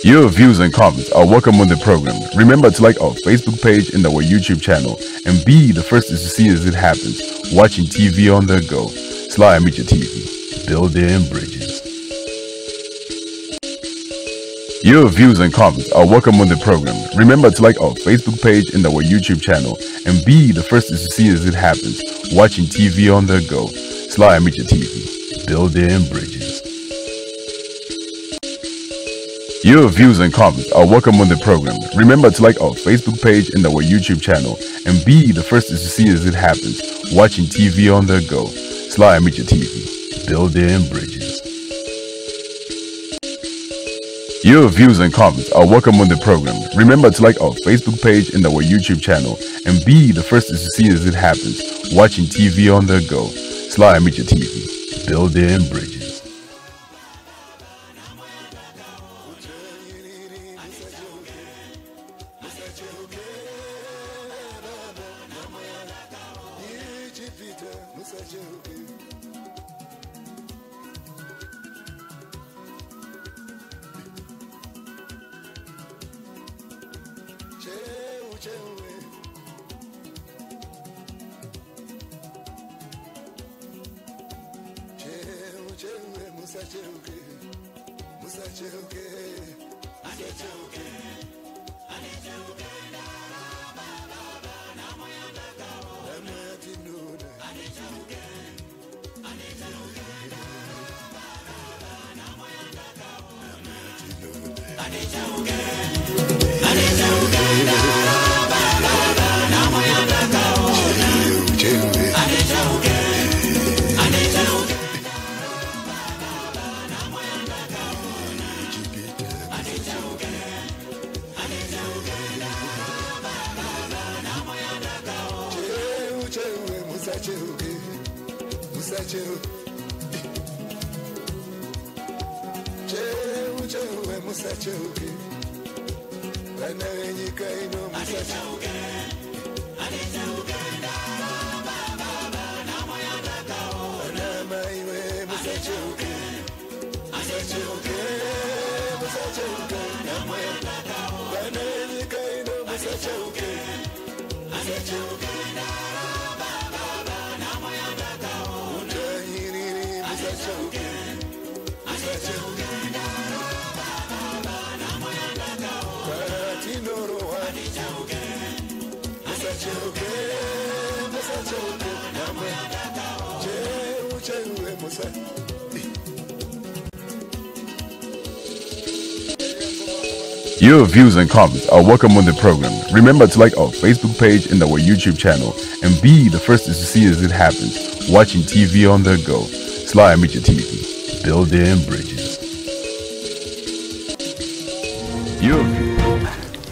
Your views and comments are welcome on the program. Remember to like our Facebook page and our YouTube channel and be the first to see as it happens. Watching TV on the go. Sly Media TV. Building bridges. Your views and comments are welcome on the program. Remember to like our Facebook page and our YouTube channel and be the first to see as it happens. Watching TV on the go. Sly Media TV. Building bridges. Your views and comments are welcome on the program. Remember to like our Facebook page and our YouTube channel and be the first to see as it happens. Watching TV on the go. Sly Media TV. Building bridges. Your views and comments are welcome on the program. Remember to like our Facebook page and our YouTube channel and be the first to see as it happens. Watching TV on the go. Sly Media TV. Building bridges. Your views and comments are welcome on the program. Remember to like our Facebook page and our YouTube channel and be the first to see as it happens. Watching TV on the go. Sly Media TV. Building bridges.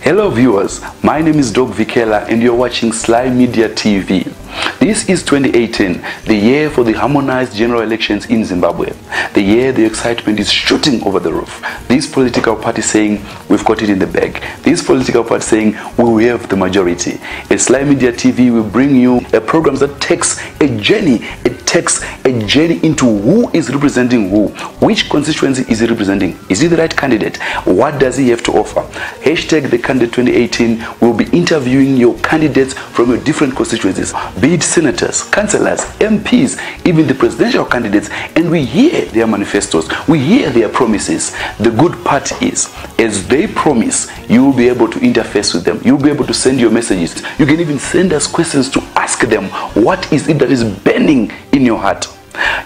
Hello viewers, my name is Doug Vikela and you're watching Sly Media TV. This is 2018, the year for the harmonized general elections in Zimbabwe. The year the excitement is shooting over the roof. This political party saying we've got it in the bag. This political party saying we will have the majority. At Sly Media TV we bring you a program that takes a journey. It takes a journey into who is representing who. Which constituency is he representing? Is he the right candidate? What does he have to offer? Hashtag the candidate 2018 will be interviewing your candidates from your different constituencies. Be it senators, councillors, MPs, even the presidential candidates, and we hear their manifestos, we hear their promises. The good part is, as they promise, you will be able to interface with them. You'll be able to send your messages. You can even send us questions to ask them, what is it that is burning in your heart?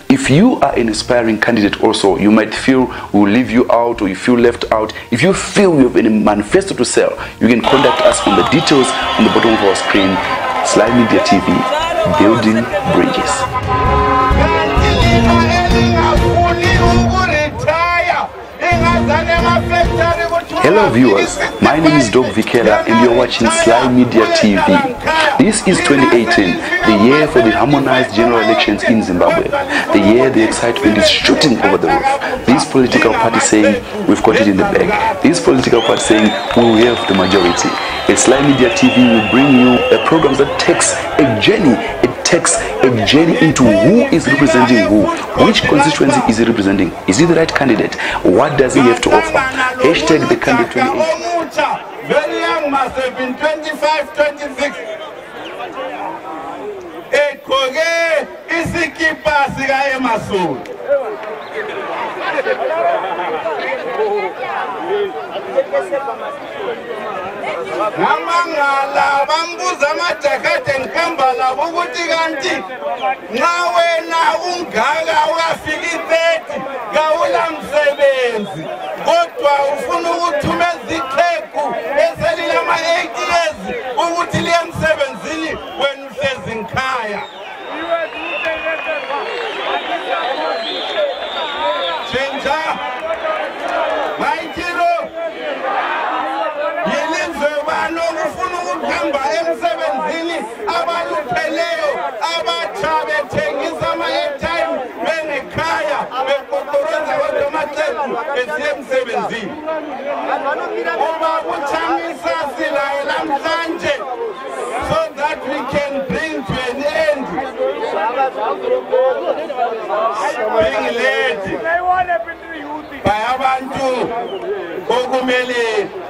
If you are an aspiring candidate also, you might feel we'll leave you out or you feel left out. If you feel you have any manifesto to sell, you can contact us on the details on the bottom of our screen. Sly Media TV, building bridges. Hello viewers, my name is Doug Vikela and you're watching Sly Media TV. This is 2018, the year for the harmonized general elections in Zimbabwe. The year the excitement is shooting over the roof. This political party saying we've got it in the bag. This political party saying we will have the majority. At Sly Media TV we bring you a program that takes a journey. It takes a journey into who is representing who. Which constituency is he representing? Is he the right candidate? What does he have to offer? Hashtag the candidate 28. Very young must have been 25, 26. Ekoge isikipa sigaye masul. Namangala bambuza majakate nkambala ukuthi kanti nawe na ungaga uyafika ithethi ngawula msebenzi kodwa ufuna ukuthumeza iqhequ eselile ama 8 years ukuthi liye emsebenzini wena uhlezi nkhaya. Chenja Maitiro yelizwe bano ufuna ukuhamba emsebenzini abalupheleyo abatsha bethengisa ama airtime benekhaya bekokoroza kodwa esiye emsebenzini uba kuchamisa silayo namhlanje so that we can bring to an end being led by abantu okumele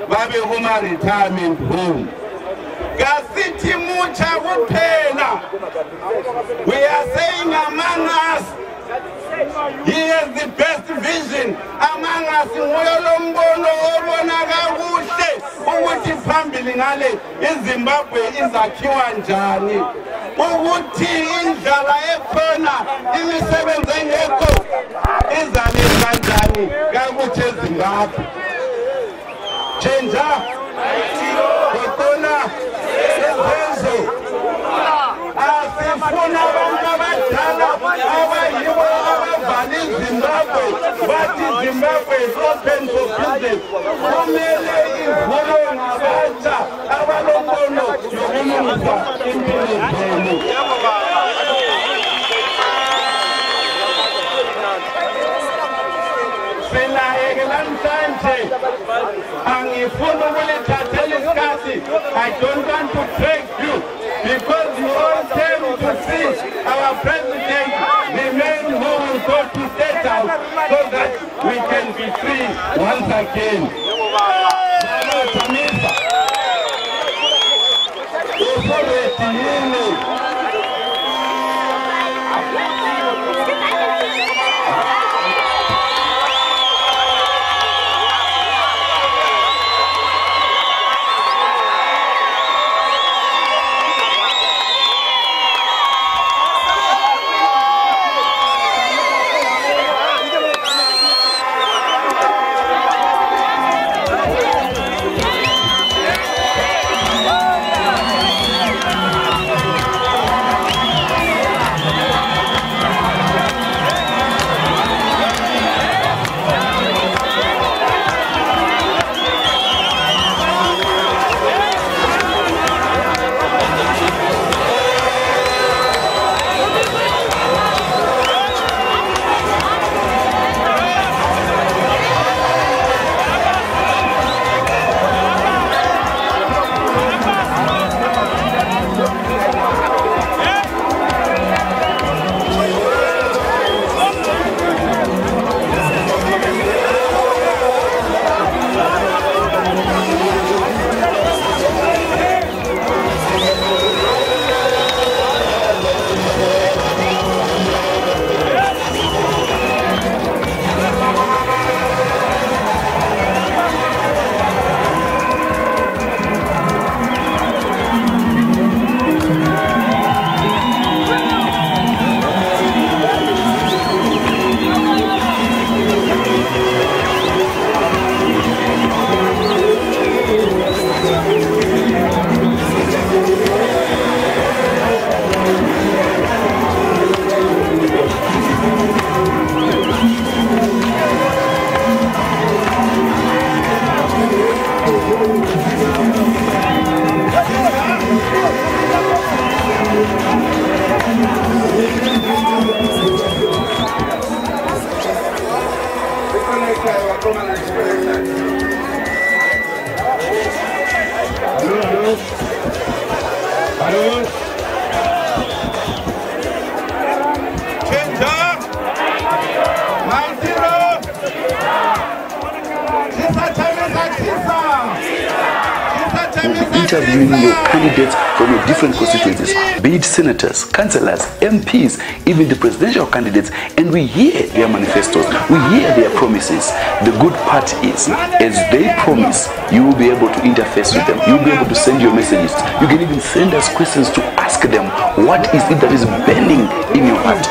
babe kuma retirement home. Kasithi mucha kuphela. We are saying among us, he has the best vision. Among us, nguye lombono obona kakuhle ukuthi phambili ngale iZimbabwe izakhiwa njani. Ukuthi indlela ekhona imisebenzi engekho izale kanjani kakuthi eZimbabwe. Chenja Kotona Ezenzo asifuna abantu abadala abayibo abavala iZimbabwe bathi Zimbabwe is open for business. Kumele ivulwe ngabatsha abalombono yokulungisa impilo zenu. I don't want to break you because you all came to see our president, the man who will go to State House so that we can be free once again. Interviewing your candidates from your different constituencies, be it senators, councillors, MPs, even the presidential candidates, and we hear their manifestos, we hear their promises. The good part is, as they promise, you will be able to interface with them, you'll be able to send your messages, you can even send us questions to ask them, what is it that is burning in your heart?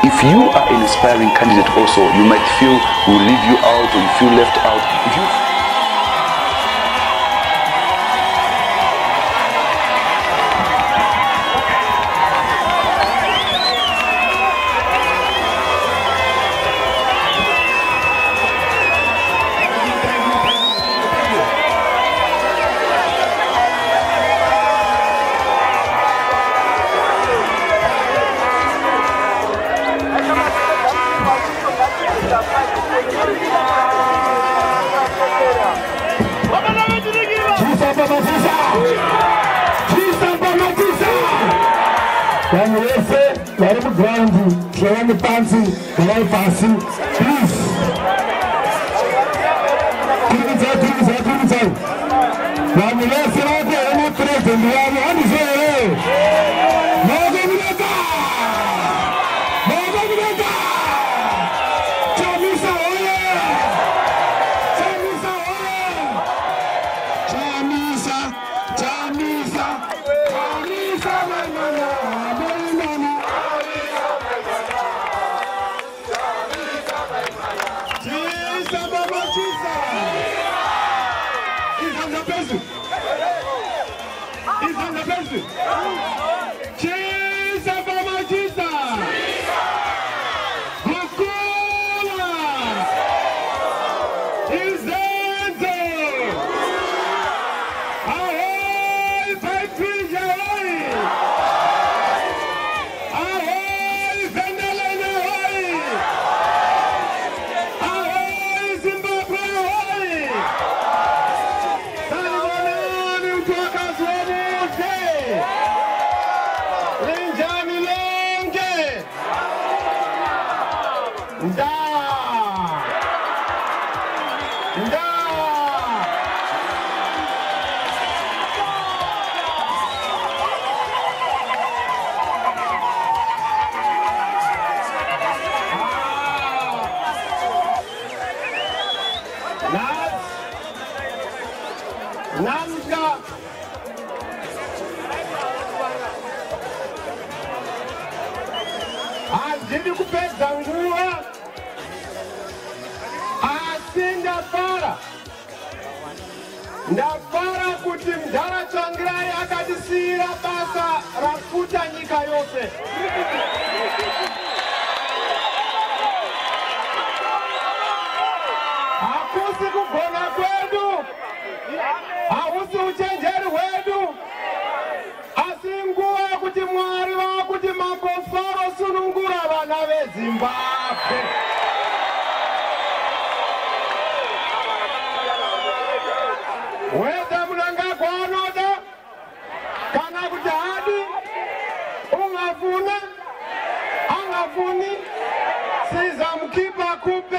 If you are an inspiring candidate also, you might feel we'll leave you out or you feel left out. If you ndafara kuti mudhara Tsvangirai akatisiyira basa rafuta nyika yose. Hakusi kugona kwedu, hausi uchenjeri hwedu, asi nguva yekuti Mwari vakuti makofaro sunungura vana veZimbabwe. Whether Mnangagwa anoda kana kuti hadi ungafuna angafuni sizamukipa kupe.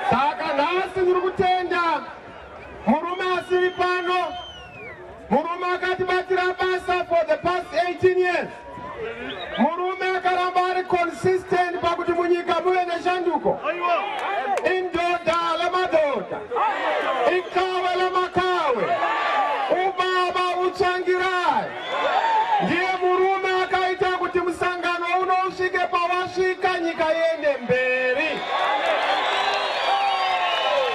Saka nhasi ndiri kutenda murume asiri pano, murume akatibatira basa for the past 18 years. Murume akaramba ari consistent pakuti munyika muve neshanduko. Indodha lamadhodha, ikawe lamakawe, ubaba uTsvangirai. Ndiye murume akaita kuti musangano uno usvike pawasvika nyika iende mberi.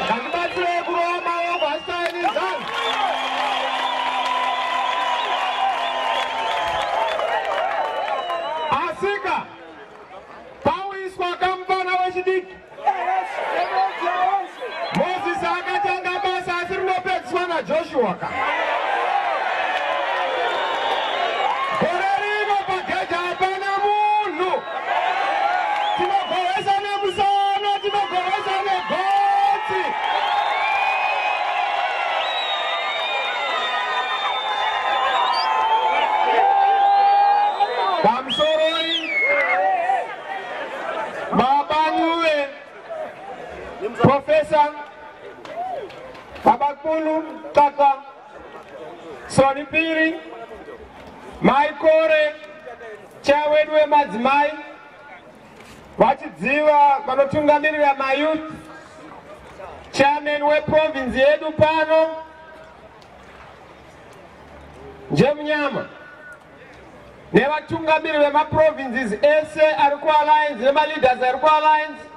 Ngandibatsirei kurova maoko asitaini zano. Asika pauiswa kamupana wechidiki Moses akatanga basa asi rinopedziswa naJoshua ka. Gore rino pageja hapana munhu. Tinogovesa nemusono, tinogovesa negotsi. Professor Babakulu Tata Soni Piri Maikore Chawedwe Madzimai vachidziva vanotungamirira mayouth chairman weprovince yedu pano Njemunyama nevatungamiriri vemaprovinces ese ari kualliance nemaleaders ari kualliance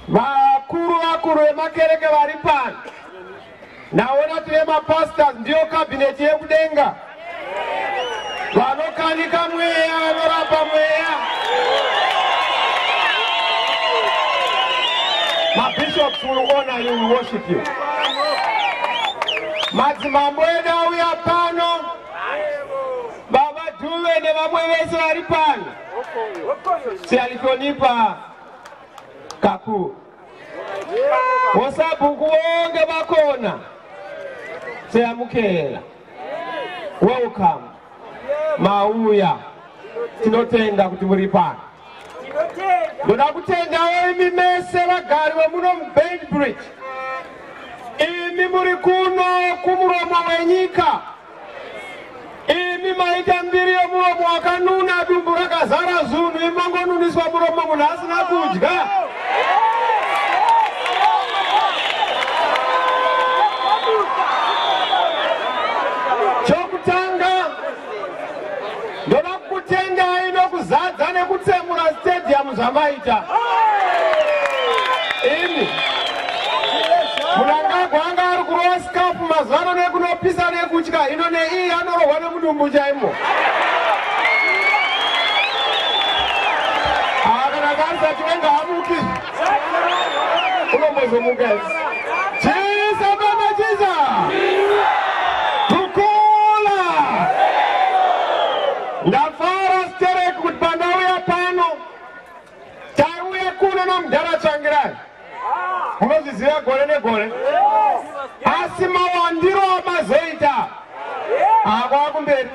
vakuru vemakereke vari pano naona tine mapastors ndiyo kabineti yekudenga vanokanika mweya vanorapa mweya mabishops will honor you, will worship you. Madzimambo edu auya pano baba Duve nevamwe vese vari pano sialitonipa kakuru vosabhuku vonge vakona seyamukela welcome mauya tinotenda kuti muri pano ndoda kutendawo imi mese vagari vemuno muBainbridge imi muri kuno kumuromo wenyika imi maita mbiri yomuromo wakanuna dumbu rakazara zunhu imangonuniswa muromo munhu asina kudya chokutanga ndoda kutendai nokuzadza nekutsemura stadium zvamaita imi munangagwa anga ari kurova sikapu mazano nekunopisa nekutya ino neiyi anorohwa nemudumbu chaimo kana karisati wenga amuki unombozomuka jisa baba jisa tukula ndafara stereki kuti pandauya pano taiuya kuno nomudhara changirai munozviziva gore negore asi mawandiro amazoita akwakumberi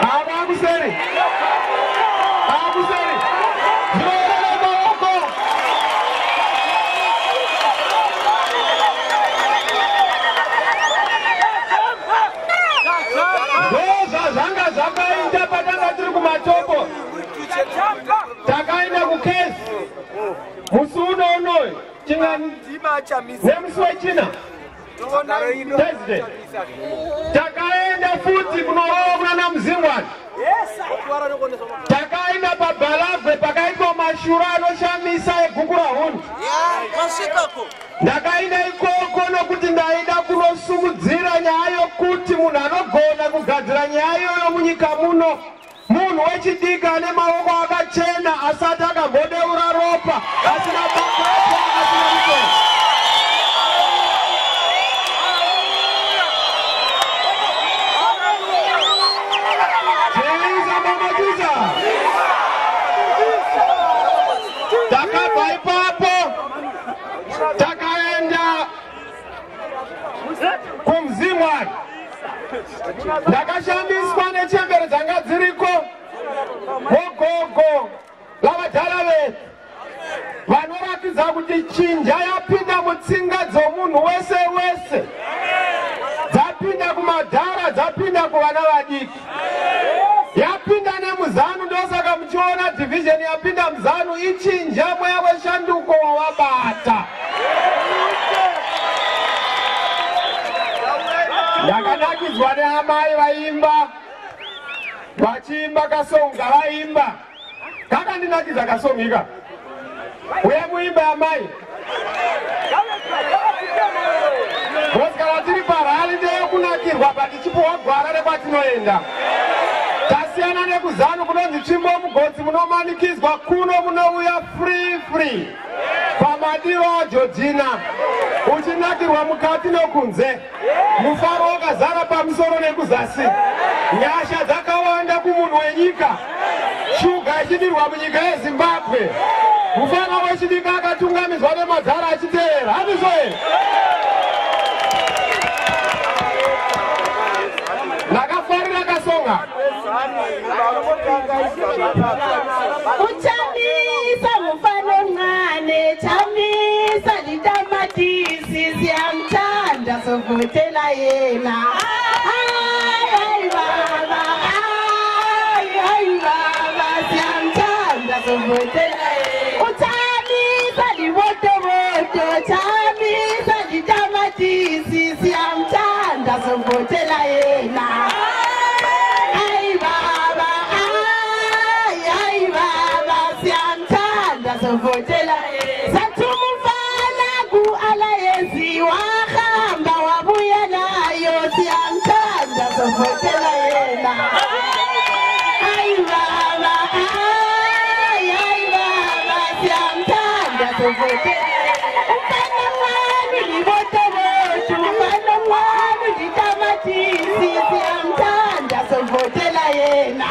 akwakuseri akuseri zvinorere maoko ndozvazvanga zvakaita patanga tiri kumatopo takaenda kukesi musi unonoyo chingani nemusi wechina Thursday takaenda futi kunorowa kunana Mzingwane takaenda paBalagwe pakaitwa mashura anoshamisa egukura hundi ndakaenda ikoko nokuti ndaida kunosumudzira nyaya yokuti munhu anogona kugadzira nyaya iyoyo munyika muno munhu wechidiki ane maoko akachena asati akambodeura ropa asina bakapo asina mutoro takabva ipapo takaenda kuMzingwane ndakashambiswa nechembere dzanga dziriko vogogo lavadhala vedu vanoratidza kuti chinja yapinda mutsinga dzomunhu wese wese dzapinda kumadhara dzapinda kuvana vadiki yapinda nemuzanu ndosaka muchiona division yapinda muzanu ichinja mweya weshanduko wawabata ndakanakidzwa neamai vaimba vachiimba kasonga vaimba kakandinakidza kasongika uye muimba amai kosikana tiri parali ndeyokunakirwa patichipuwa gwara rekwatinoenda tasiyana nekuzanu kunonzi tsvimbo mugodzi munomanikidzwa kuno munouya free pamadiro aJodzina uchinakirwa mukati nokunze mufaro wakazara pamusoro nekuzasi nyasha dzakawanda kumunhu wenyika shuga ichidirwa munyika yeZimbabwe mufana wechidiki akatungamidzwa nemadhara achiteera handizvo here ndakafarira kasonga uchamisa mufano mngane chamisa sovotela yena. Ay baba, ay baba, siyamthanda sovotela yena. Uthamisa libotoboto, uthamisa litamatisi, siyamthanda sovotela yena. Ay baba, ay baba, siyamthanda sovotela yena. Sathumufana ku alayenzi wahamba wabuya nayo, siyamthanda sovotela yena. Ay baba, ay baba, siyamthanda sovotela yena. Umfana wami libotoboto, umfana wami litamatisi, siyamthanda sovotela yena.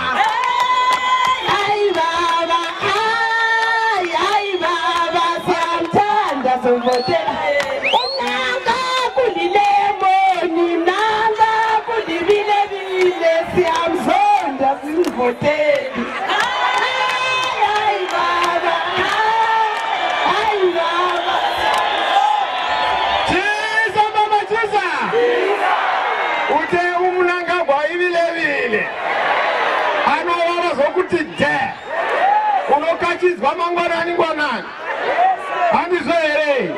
Ay baba, ay baba, siyamthanda sovotela yena. Unanga kulilemoni, nanga kulibilebile, siyamzonda sivoteli. Ay baba, ay baba. Chiza mama chiza. Ute umunanga kwa ibilebile. Ano wala zokuti je. Unokachizwa mangwanani ngwanani. Andizwere.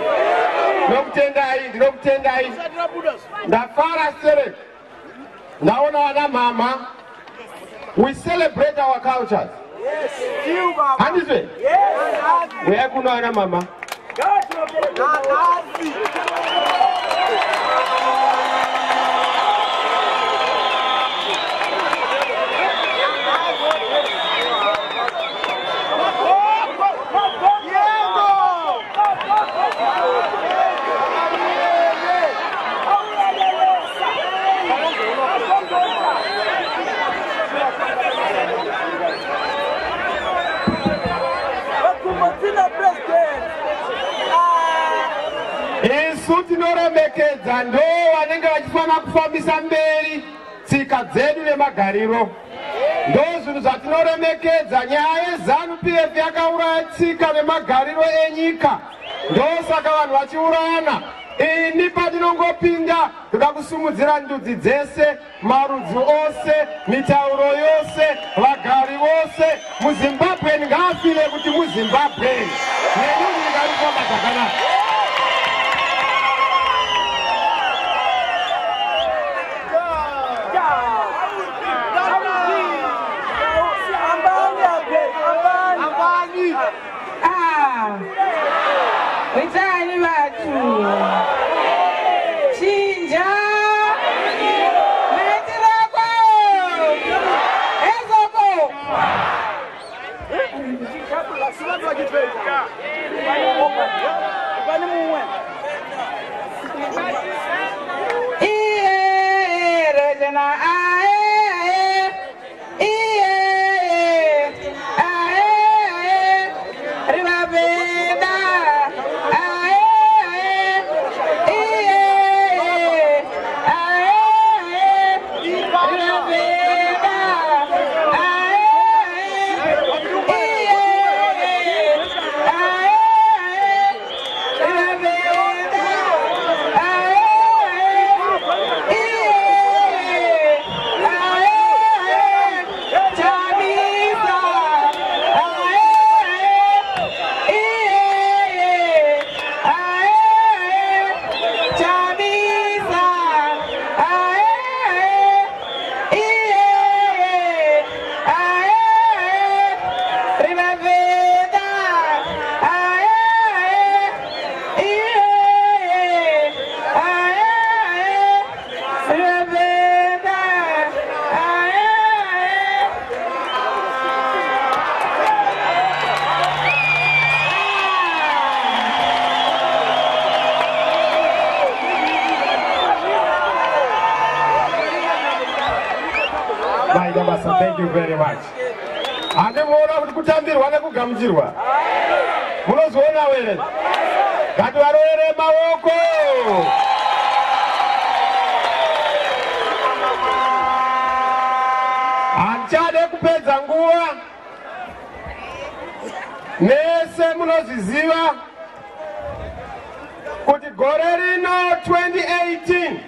Ndokutendai. Ndafara sere. Naona wana mama. We celebrate our cultures. Yes. You, Baba. Andizwe. Yes. Wewe kuna wana mama. Tinoremekedza ndo vanenge vachifana kufambisa mberi tsika dzedu nemagariro. Ndo zvinhu zvatinoremekedza. Nyaya yeZANU-PF yakauraya tsika nemagariro enyika. Ndo saka vanhu vachiurayana. Ini pandinongopinda ndoda kusimudzira ndudzi dzese, marudzi ose, mitauro yose, vagari vose. MuZimbabwe ngafile kuti muZimbabwe. Nenu ndingarifamba zvakanaka. Wetani watu chinja metirako ezoko iye rejena ae iye ae ribabeda Thank you very much. Ande muona kuti kutambirwa nekugamuchirwa. Munozoona were. Ngativarowere maoko. Handichade kupedza nguva. Nese munozviziva kuti gore rino 2018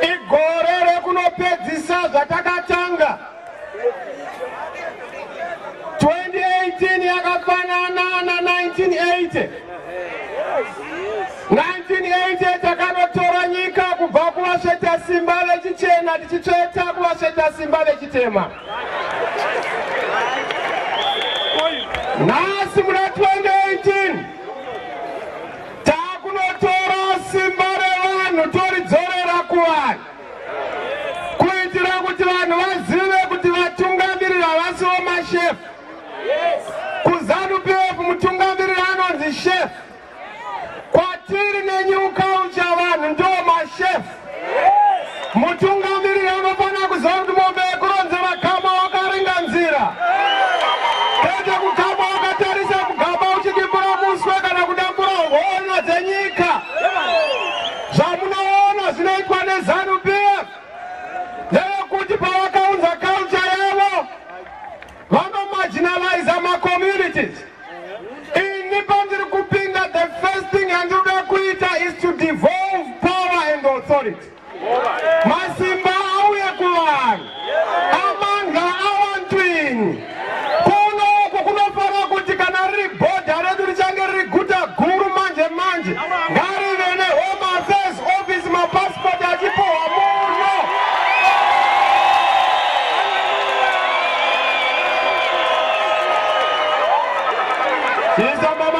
igore rekunopedzisa zvatakatanga. 2018 yakafanana na 1980. 1980 takanotora nyika kubva kuvasveta simba lechichena tichitsveta kuvasveta simba lechitema. Nhasi muna 2018 takunotora simba revanhu toridzorera kuvanhu kuitira kuti vanhu vazive kuti vatungamiriri havasiwo mashefu. KuZANU-PF mutungamiriri anonzi shefu. Kwatiri neNew Culture vanhu ndo mashefu. Mutungamiriri anofana kuziva kuti mombe yekuronzera gama wakaringa nzira. Kwete kugama wakatarisa kugama uchidimbura muswe kana kudambura hono dzenyika. Zvamunoona zvinoitwa neZANU-PF ndeyekuti pavakaunza culture yavo vanomarginalize communities. Ini pandiri kupinda, the first thing handinoda kuita is to devolve power and authority. Masimba auye kuvanhu, amandla awantwini. Kunoku kunofana kuti kana riri bhodha redu richange riri guta guru manje manje ngarive neHome Affairs Office mapasipoti achipuhwa muno.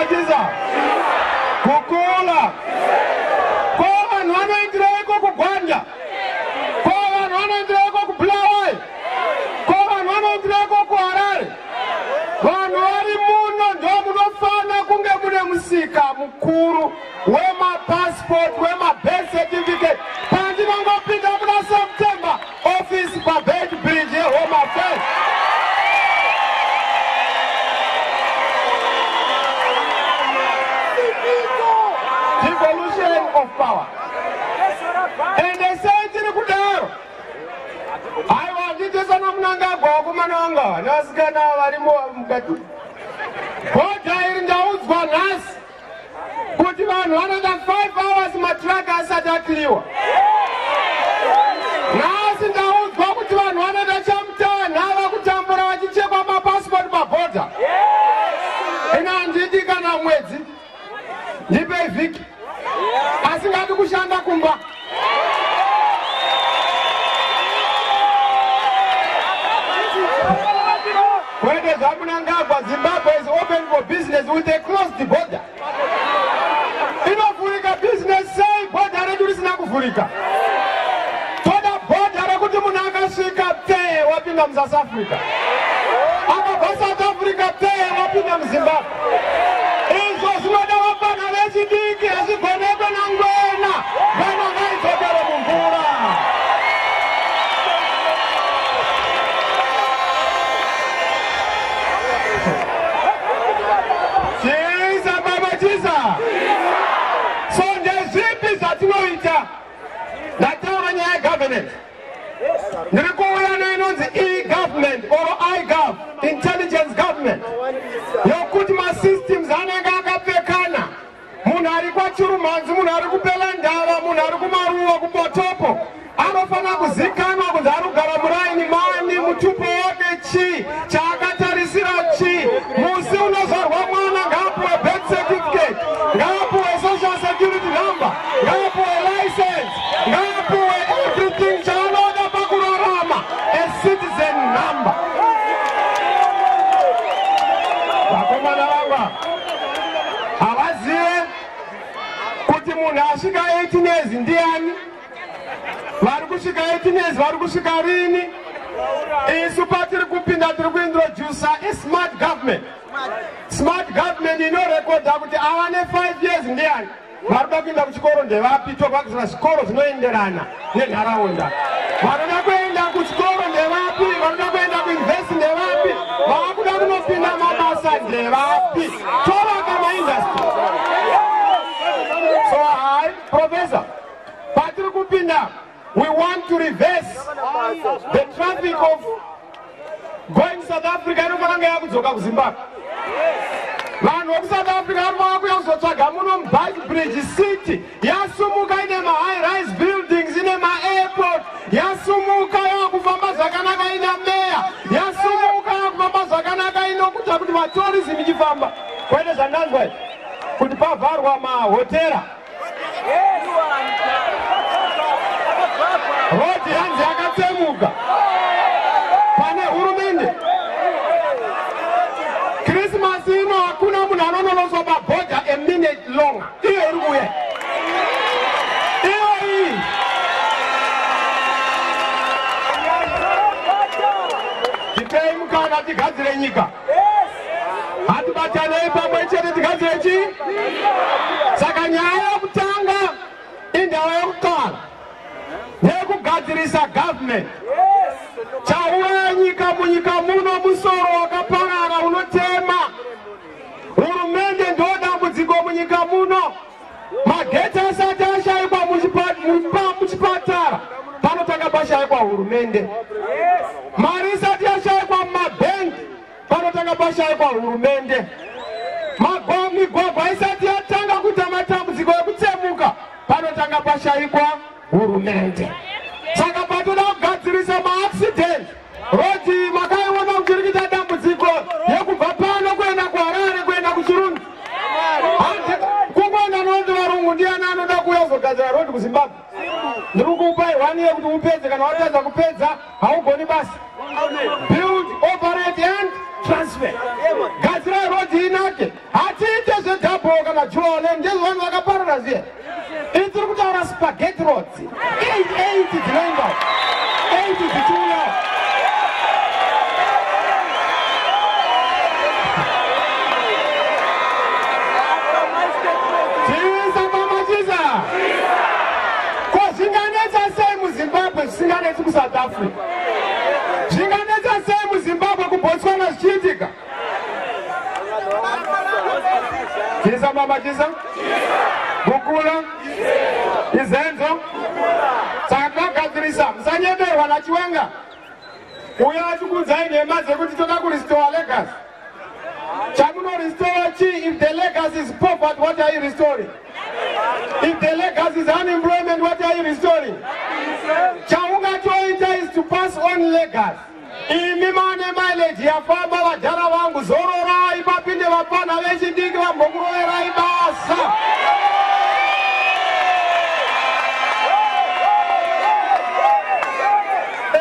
Tiza kukula ko vanhu vanoitireko kugwanja, ko vanhu vanoitireko kuBulawayo, ko vanhu vanoitireko kuHarare. Vanhu vari muno ndo munofana kunge mune musika mukuru wemapassport wemabirth certificate. Pandinongopinda muna September office paBed Bridge yeHome Affairs. Devolution of power. And they say tiri kudaro. Aiwa nditesana Mnangagwa kumananga nasikana varimo mukati. Bhodha iri ndaudzwa nhasi kuti vanhu vanoda 5 hours matraka asati akliwa. Nhasi ndaudzwa kuti vanhu vanoda chamutanhava kutambura vachichekwa mapasipoti pabhodha. Ina handidi kana mwedzi ndipe vhiki asingadi kushanda kumba. Kwende zvaMnangagwa, Zimbabwe is open for business with a closed border. Inovhurika business sei bhodha redu risina kuvhurika. Toda bhodha rekuti munhu akasvika tee wapinda muSouth Africa, akabva South Africa tee wapinda muZimbabwe. Izvo zvinoda vapana vechidiki hazvigonekwe nangwena vana ngaidzokere mumvura. Chiza baba chiza. So ndezvipi zvatinoita? Ndataura nyaya yegovernance. Ndiri kuuya neinonzi e-government or iGov, intelligence government, yokuti masystems anenge akapfekana. Munhu ari kwaChirumhanzi, munhu ari kuPelandava, munhu ari kuMaruwa, kuBotopo anofana kuzikanwa kuti ari kugara muraini mani, mutupo wake chii, chaakatarisira chii. Musi unozvarwa mwana ngaapuwe birth certificate, ngaapuwe social security number, ngaapuwe license, ngaapuwe everything chaanoda pakurarama, a citizen number. Vakomana vanga havazive kuti munhu asvika 18 years ndiani, vari kusvika 18 years vari kusvika rini. Isu patiri kupinda tiri kuintroduce smart government. Smart government inorekodha kuti ava ne5 years ndiani, varuda kuenda kuchikoro ndevapi, tobva zvikoro zvinoenderana nenharaunda. Varuda kuenda kuchikoro ndevapi, varuda kuenda kuinvest ndevapi, vavakuda kunopinda mabasa ndevapi, tovaka maindustry. So I, Professor, patiri kupinda, we want to reverse the traffic of going South Africa inofana kunge yakudzoka kuZimbabwe. vanhu vekusouth africa vari vakuya kuzotsvaga muno mubike bridge city yasumuka ine mahigh rise buildings ine maairport yasumuka yakufamba zvakanaka ina meya yasumuka yakufamba zvakanaka inokuta kuti vatourism ichifamba kwete zvandanzwa kuti pavharwa mahotera rodi yanzi yakatsemuka pane hurumende krismasi ino hakuna munhu anononoswa pabhodha eminute long iyo iri kuuya iyo iyi tipei mukana tigadzire nyika hatibatanei pamwe chete tigadzire chii saka nyaya yokutanga indava yokutala nekugadzirisa government chauya nyika munyika muno musoro wakaparara unotema hurumende ndo dambudziko munyika muno mageti asati ashayikwa muchipatara panotanga pashayikwa hurumende mari isati yashayikwa mumabhengi panotanga pashayikwa hurumende migwagwa isati yatanga kuita matambudziko ekutsemuka panotanga pashayikwa hurumende saka patoda kugadzirisa maaccident roti makaiona kuti iri kuita dambudziko yekubva pano kuenda kuharare kuenda kuchirundu kungoenda nondi varungu ndiani anoda kuuya kuzogadzira rodi kuzimbabwe ndiri kupai 1 year kuti upedze kana watadza kupedza haugoni basi build operate and transfer gadzirai rodi inake hatiite zvedhabo kana jole ndezvo vanhu vakaparara ziya ini tiri kutaura spaghetti roads 8 dzinoenda 8 dzichiuya zvinganetsa sei muzimbabwe zvisinganetsi kusouth africa zvinganetsa sei muzimbabwe kubotswana zvichiitika chisa mama chisa bukula izenzo saka tinogadzirisa musanyemerwa nachiwenga uya achikuudzai nhema dzekuti toda kurestore legacy chamunorestore chii if the legacy is poverty what are you restoring if the legacy is unemployment what are you restoring chaungatoita is to pass on legacy imi mane mileage yafamba vajara vangu zororai papinde vapana vechidiki vambokuroverai basa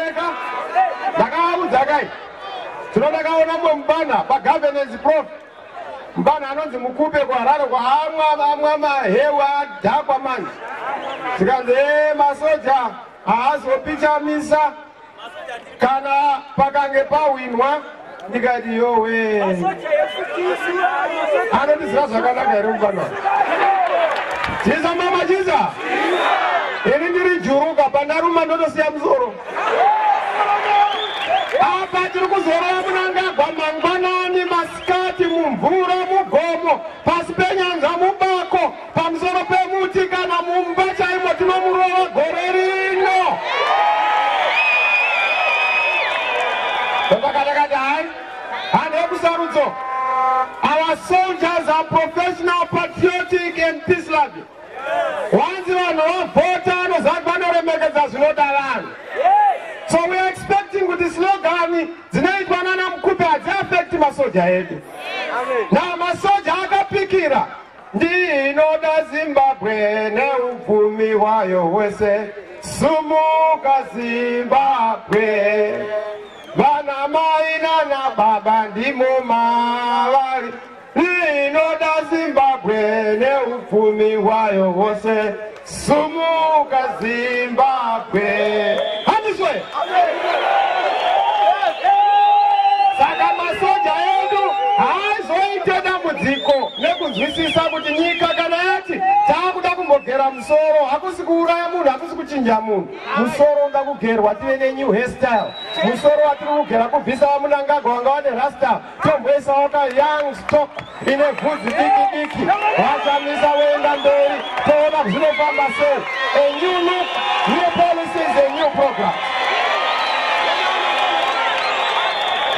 eka ndakavaudzakai tinodakaona mwe mubana pagovernance prof mbana anonzi mukupe kuharare kwaamwa mahewa adhakwa mani tikanzi masoja haazopichamisa kana pakange pawinwa ndikati yowe anondizira zvakanaka here mubana chiza mama chiza ini ndiri juruka pandaruma ndotosiya musoro apa tiri kuzorora munangagwa mangwanani masikati mumvura mugomo pasi penyanza mubako pamusoro pemuti kana mumba chaimo tinomurova gore rino ndopakatakati hai handi yekusarudzo our soldiers are professional patriotic and peace loving wanzi vanhu vavhota anozati vanoremekedza zvinoda vanhu so we are expecting kuti slogani dzinoitwa nana mukupe hadziafekti masoja edu na masoja akapikira ndinoda zimbabwe neupfumi hwayo hwese sumuka zimbabwe vana mai nana baba ndimo mavari ndinoda zimbabwe neupfumi hwayo hwose sumuka zimbabwe handiswe saka masoja edu haazoite dambudziko nekunzwisisa kuti nyika kana yati taakuda kumbogera musoro hakusi kuuraya munhu hakusi kuchinja munhu musoro unoda kugerwa tive nenew hairstyle musoro watiri kugera kubvisa vamunangagwa wanga vane rasta tomboisawo kayoung stock ine bvudzi diki diki wachamisa woenda mberi toona kuzvinofamba sei a new look new policies a new program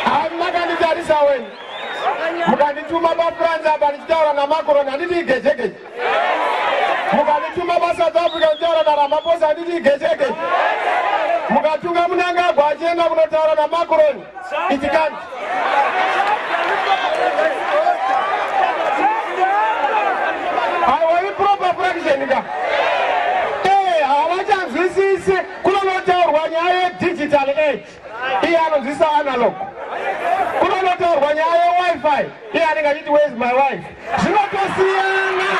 hamuna kanditarisa weni mukandituma paFrance apa ndichitaura naMacron handiti gejegeje. Mukandituma paSouth Africa ndichitaura naRamaphosa handiti gejegeje. Mukatunga Mnangagwa achienda kunotaura naMacron itikani. Aiwa proper fraction ka. Havachanzwisisi kunotaurwa nyaya digital age. Iye anonzwisa analog. Kunotaurwa nyaya wifi. Iye anenge achiti where's my wife. Zvinotosiyana.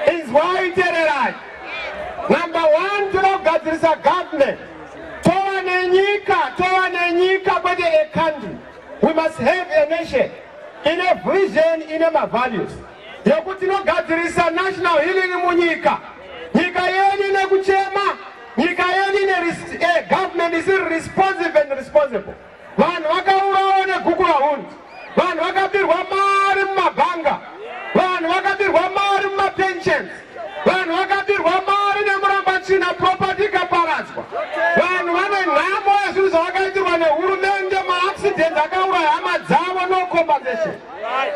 Is why number one, to know God is a government. Towanenyika, but a country. We must have a nation in a vision, in a values. Yokutino God is a national healing munyika. Nika yeni ne kuchema. Nika yeni ne government is responsive and responsible. Van wakaura one kukura hunt. Van wakabirwa mari mabanga. Van wakabirwa mari mapensions. Van wakabirwa mari nemurambachina property kaparadzwa. Van vane nhamo yezvinhu zvavakaitirwa nehurumende maaccident akauraya hama dzavo no compensation.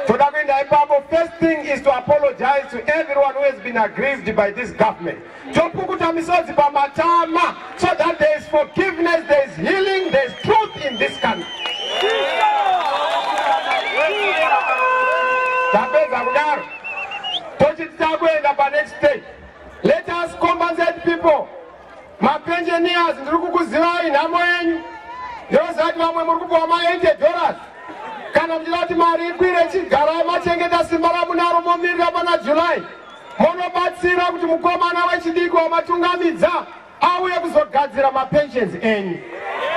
Toda kuenda ipapo, first thing is to apologize to everyone who has been aggrieved by this government. Topukuta misodzi pamatama, so that there is forgiveness, there is healing, there is truth in this country. Next stage. Let us compensate people. My pensioners, ndikukuzivai nhamo yenyu. Ndozati vamwe muri kupuwa $80. Kana muchidati mari ikwire chigarai machengeta simba ramunaro momirira pana July. Monobatsira kuti mukomana wechidiki wamatungamidza auye kuzogadzira mapensions enyu.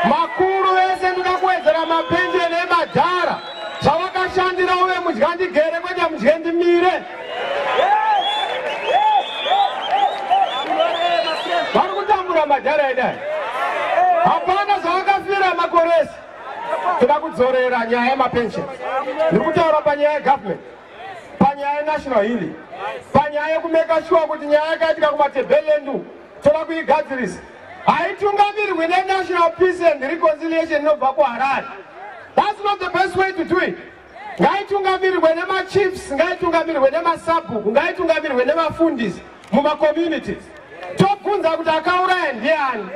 Makuru vese ndoda kuwedzera mapension emadhara. Zvavakashandira uye mudya ndigere kwete mudye ndimire. Vari kutambura madhara edai. Hapana zvavakafira makoresi. Toda kudzorera nyaya yemapension. Ndiri kutaura panyaya yegovernment, panyaya yenational healing, panyaya yekumeka sure kuti nyaya yakaitika kumatebhelendu toda kuigadzirisa. Haitungamirirwe nenational peace and reconciliation inobva kuHarare. That's not the best way to do it. Ngaitungamirirwe nemachiefs, ngaitungamirirwe nemasabhuku, ngaitungamirirwe nemafundisi mumacommunities. Tobvunza kuti akauraya ndiani,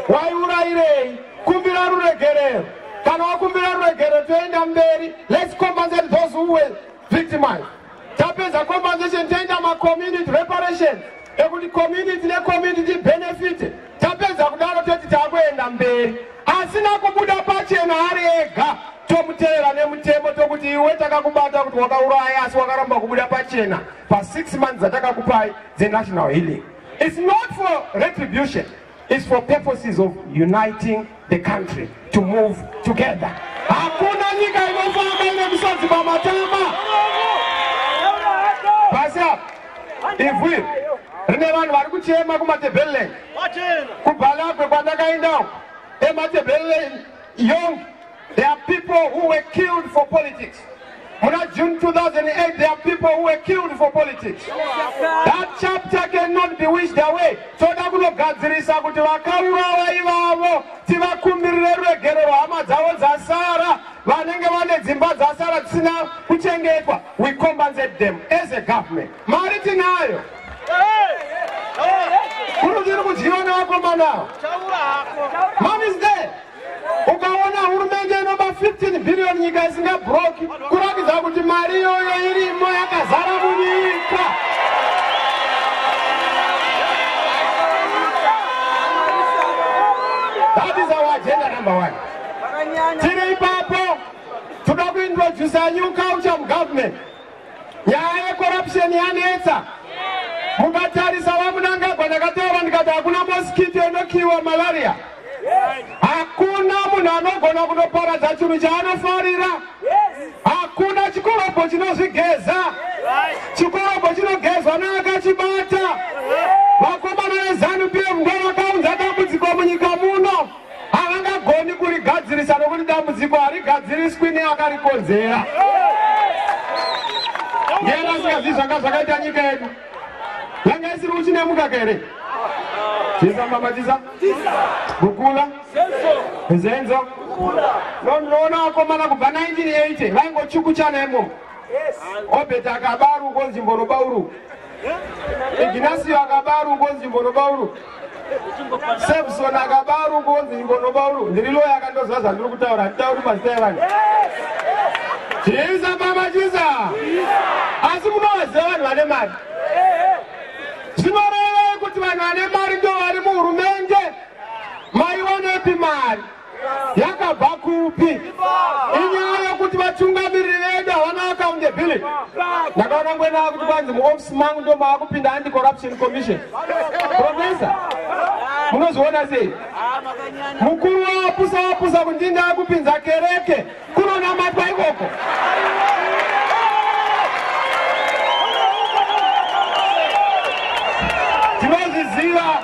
waiurayirei, kumbira ruregerero. Kana wakumbira ruregerero toenda mberi. Let's compensate those who were victimized. Tapedza compensation toenda community reparations. Ekuti community ne-community benefit. Tapedza kudaro toti takuenda mberi. Asina kubuda pachena ari ega. Tomuteera nemutemo tokuti iwe takakubata kuti wakauraya asi wakaramba kubuda pachena pa 6 months dzatakakupai dzenational healing. It's not for retribution. It's for purposes of uniting the country to move together. Hakuna nyika inofamba ine misodzi pamatama. Basa, if we rine vanhu vari kuchema kumatebheleland. KuBhalagwe kwandakaenda ematebheleland young. There are people who were killed for politics. On June 2008, there are people who were killed for politics. That chapter cannot be wished away. So that will gadzirisa kuti vakaurawa ivavo tivakumbirire ruregerero hama dzavo dzasara vanenge vane dzimba dzasara dzisina kuchengetwa. We compensate them as a government. Mari tinayo. Kurudiri kudyiwa nevakomana. Money is there. Ukaona hurumende inopa 15 billion nyika isingabroki kurakidza kuti mari iyoyo irimo yakazara munyika. That is our agenda number one. Tiri ipapo toda kuintroduce new culture mugovernment. Nyaya yecorruption yanetsa. Mukatarisa vaMunangagwa ndakataura ndikati hakuna mosquito inokiwa malaria. Hakuna munhu anogona kunoparadza chinhu chaanofarira. Hakuna chikorobho chinozvigeza. Chikorobho chinogezwa neakachibata. Vakomana veZANU-PF ndovakaunza dambudziko munyika muno. dambudziko harigadziriswi neakarikonzera. Ngena singazivi zvanga zvakaita nyika yedu. Yanga isiri kuchinemuka kere. Chisa mama. Gukula. Zenzo. Ndoona vakomana kubva 1980 vaingochukuchanemo. Obeta akabaru konzi Mborobauru. Ignasio akabaru konzi Mborobauru. Sebson akabaru konzi Mborobauru. Ndiriloya akandozvaza ndiri kutaura nditauri mazita evanhu. Chisa mama chisa. Asi munovaziva vanhu vane mari. Zvinoreva kuti vanhu vane mari ndo vari muhurumende. Maiwanepi mari? Yakabva kupi? Inyaya yokuti vatungamiriri vedu havana accountability. Ndakaona ngwena kuti kwanzi muofisi mangu ndo maakupinda anti-corruption commission. Professor, munoziona sei? Mukuru wapusa kuti ndakupinza kereke kunonamatwa ikoko. Tinoziziva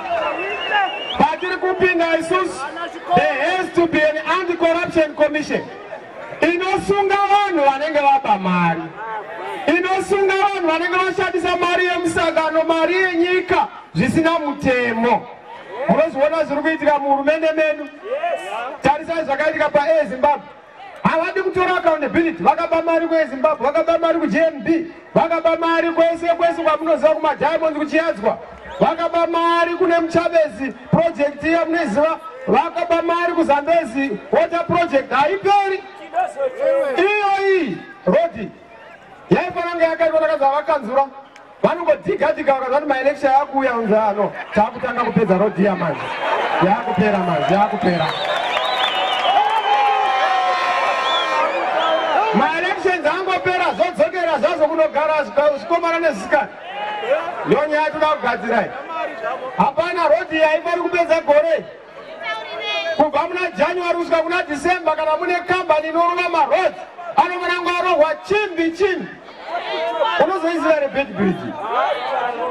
patiri kupinda isusu. There has to be an anti-corruption commission. Inosunga vanhu vanenge vapa mari. Inosunga vanhu vanenge vashandisa mari yemusangano, mari yenyika zvisina mutemo. Munoziona zviri kuitika muhurumende medu. Tarisai zvakaitika paZimbabwe. Havadi kutora accountability. Vakaba mari kuZimbabwe, vakaba mari kuGNB, vakaba mari kwese kwamunoziva kumadiamonds kuchiyadzwa. Vakaba mari kune Muchabezi project yamunoziva. Vakaba mari kuZambezi water project haiperi. Iyi rodi yaifananga yakaitwa takaza vakanzura vanongodhiga vakazati maelection yakuuya unzano taakutanga kupedza rodi yamanzi yakupera manzi yakupera. Maelections angopera zodzokera zvazo kunogara zvikomana nezisikana. Ndonyaya toda kugadzirai. Hapana rodi haifari kupedza gore. Kubva muna January kusvika kuna December kana mune kambani inoronga maroads anofananga arohwa chimbi. Unozoiziva here Bed Bridge.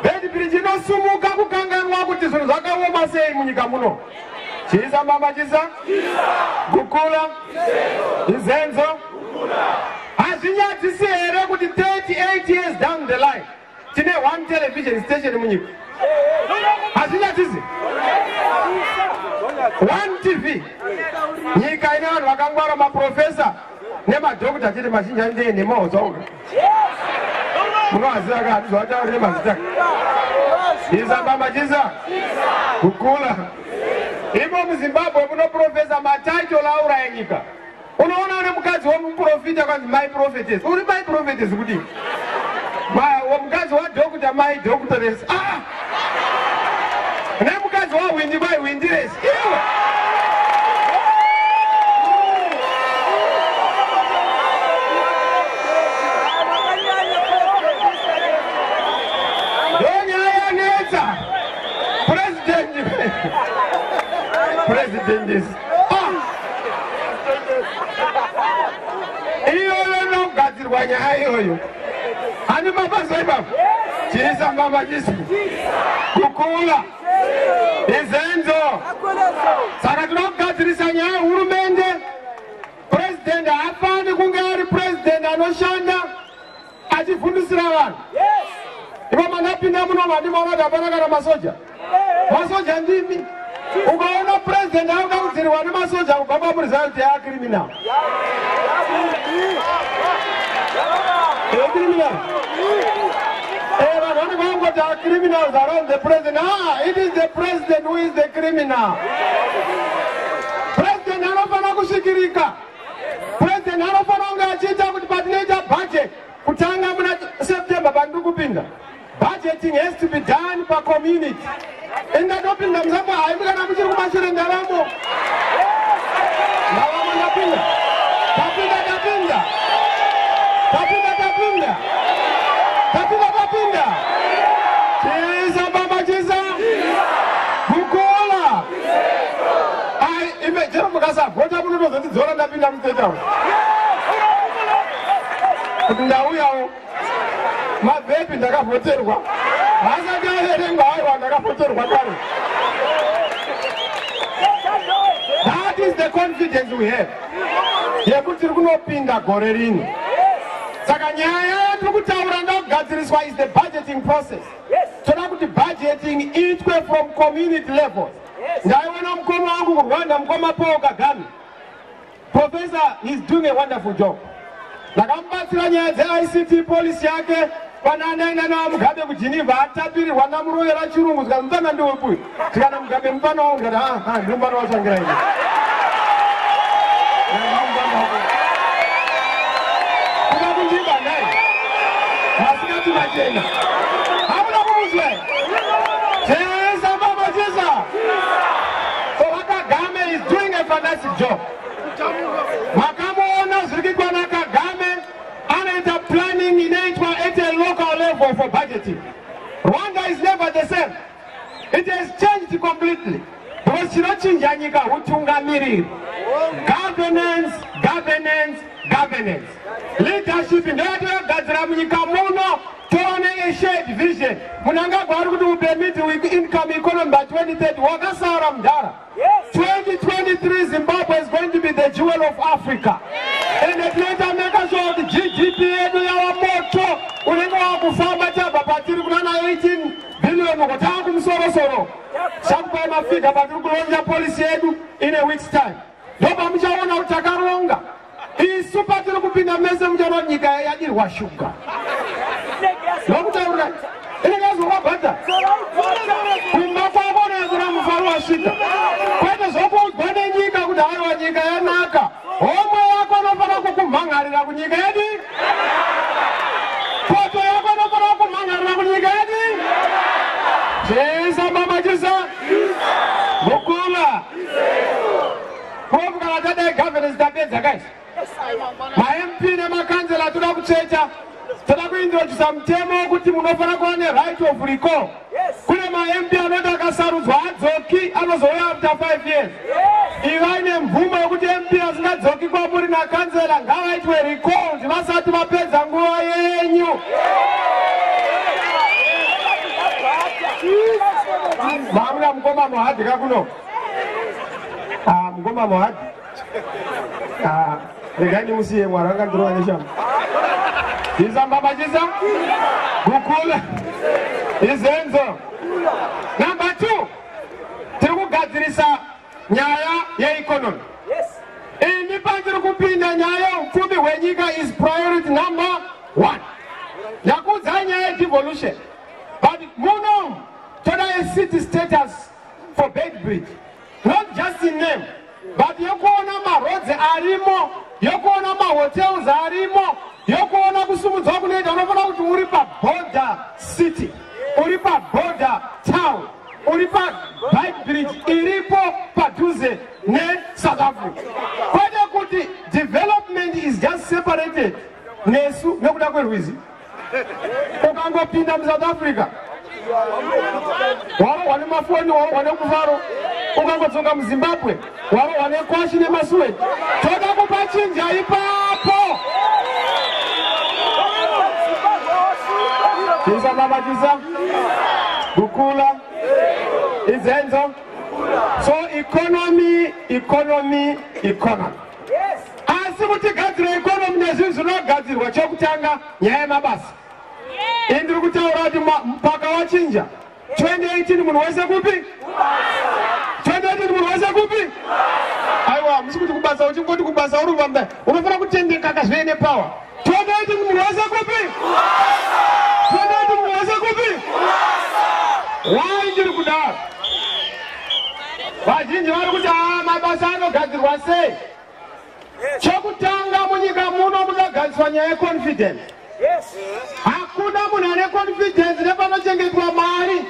Bed Bridge inosumuka kukanganwa kuti zvinhu zvakaoma sei munyika muno. Chisa mama chisa. Gukula. Izenzo. Hazvinyadzisi here kuti 38 years down the line tine one television station munyika. Hazvinyadzisi. One TV. Nyika ine vanhu vakangwara maprofesa nemadhokota chete mazhinji aindei nemaodzauka. Munovaziva ka handizovataurire mazita. Chisa mama chisa. Gukula. Imo muZimbabwe muno profesa mataitolo auraya nyika. Unoona une mukadzi womuprofita kwanzi my prophetess. Uri my prophetess kudii? Mukadzi wadhokota my doctoress. Nemukadzi wawindi by windiress. Ndonyaya netsa. President is iyoyo nogadzirwa nyaya iyoyo. Ani mabasa ipapo. Chisa mama chisa. Gukula. Izenzo. Saka tinogadzirisa nyaya hurumende. President hafaniri kunge ari president anoshanda achifundisira vanhu. Ipo mandapinda muno mandimaona kuti hapana kana masoja. Masoja ndimi. Ukaona president akagadzirwa nemasoja kubva pamurizano kuti criminal. Criminal. Vanhu criminals around the president. It is the president who is the criminal. President anofana kusvikirika. President anofana kunge achiita kuti patinoita budget kutanga muna September pandiri kupinda. Budgeting has to be done per community. Ingatopinda musamba haimi kana muchiri kumashure ndaramo. Ndaramo ndapinda. Tapinda. Chisa baba chisa. Gukula. Chero mukasa gota muno ndozodzora ndapinda mutetawo. Kuti ndauyawo. Mabhepi ndakavhoterwa. Hasati averengwa aiwa ndakavhoterwa kare. That is the confidence we have. Yekuti kunopinda gore rino. Saka nyaya yekutaura ndagadziriswa is the budgeting process. Toda kuti budgeting itwe from community level. Ndaiona mkono wangu kuRwanda mkoma Paul Kagame. Professor, he's doing a wonderful job. Nakambatsira nyaya dze-ICT policy yake pananaenda nawo Mugabe kuGeneva atapirirwa namuroyera chirungu zika mfana ndiwe puyo. Tikana Mugabe mfana wangu ngati ndi mfana wachangira ine. Kuna kunjimba naye. Masikati machena. Hamuna kumuzwe. Chesa mama chesa. So Kagame is doing a fantastic job. Makamuona zirikwa na Kagame anaita planning inaitwa at a local level for budgeting. Rwanda is never the same. It has changed completely. Because chinochinja nyika utungamiriri. Governance, governance, governance. Leadership ndeyatogadzira munyika muno toone a shared vision. Munanga gwari kuti upermit income economy by 2030 wakasara mudhara. 2023 Zimbabwe is going to be the jewel of Africa. And it later make sure the GDP yedu yawa moto unenge wakufamba chaba patiri kunana 18 billion kutanga kumsoro. Chakupa mafika patiri kulonja policy yedu in a week's time. Ndoba mchaona utakaronga. Hii super tiri kupinda meze mjano nyika yadirwa shuka. Nokutaura. Ile gazo wabata. Kumbafa bona zura mfaruwa shika. Kwete zopo gwene nyika kudaharwa nyika ya naka. Omwe yako nopana kukumangarira kunyika yadi. Poto yako nopana kukumangarira kunyika yadi. Jeza mama jeza. Mukula. Profu kalatade governance dabeza guys. Ma MP na makansela tuda kuchecha. Toda kuintroduce mtemo kuti munofana kuva right of recall. Kune ma MP anota akasarudzwa adzoki anozoya after 5 years. Ivaine mvumo yokuti MP asingadzoki kwamuri nakansela ngavaitwe recall vasati vapedza nguva yenyu. Mamuna mukoma Mohadhi kakuno. Mukoma Mohadhi. Regani musiye mwaranga ndrowa neshama. Iza mbaba jiza. Gukula. Izenzo. Number 2. Tirikugadzirisa nyaya ya economy. Indipandiri kupinda nyaya upfumi hwenyika is priority number 1. Yakudza nyaya devolution. But muno toda a city status for Bedbridge. Not just in name. But yokuona ma roads arimo, yokuona ma hotels arimo, yokuona kusumudzwa kunoita unofana kuti uri pa border city, uri pa border town, uri pa Bedbridge iripo padhuze ne South Africa. Kwete kuti development is just separated nesu nekuda kwerwizi. Ukangopinda mu South Africa waro wane mafoni, waro wane kuvaro. Ukangodzoka mu Zimbabwe waro wane kwashi nemasuwe. Toda kupa chinja ipapo. Tiza baba tiza. Gukula. Izenzo. So economy. Asi kuti gadzira economy nezvinhu zvinogadzirwa chokutanga nyaya yemabasa. Indiri kutaura kuti mpaka wachinja. 2018 munhu wese kupi? 2018 munhu wese kupi? Aiwa, musi kuti kubasa uchingoti kubasa uri vamba. Unofana kutendeka kazvive nepower. 2018 munhu wese kupi? 2018 munhu wese kupi? Why ndiri kudaro? Vazhinji vari kuti mabasa anogadzirwa sei? Chokutanga munyika muno munogadzirwa nyaya yeconfidence. Hakuna munhu ane confidence nepanochengetwa mari.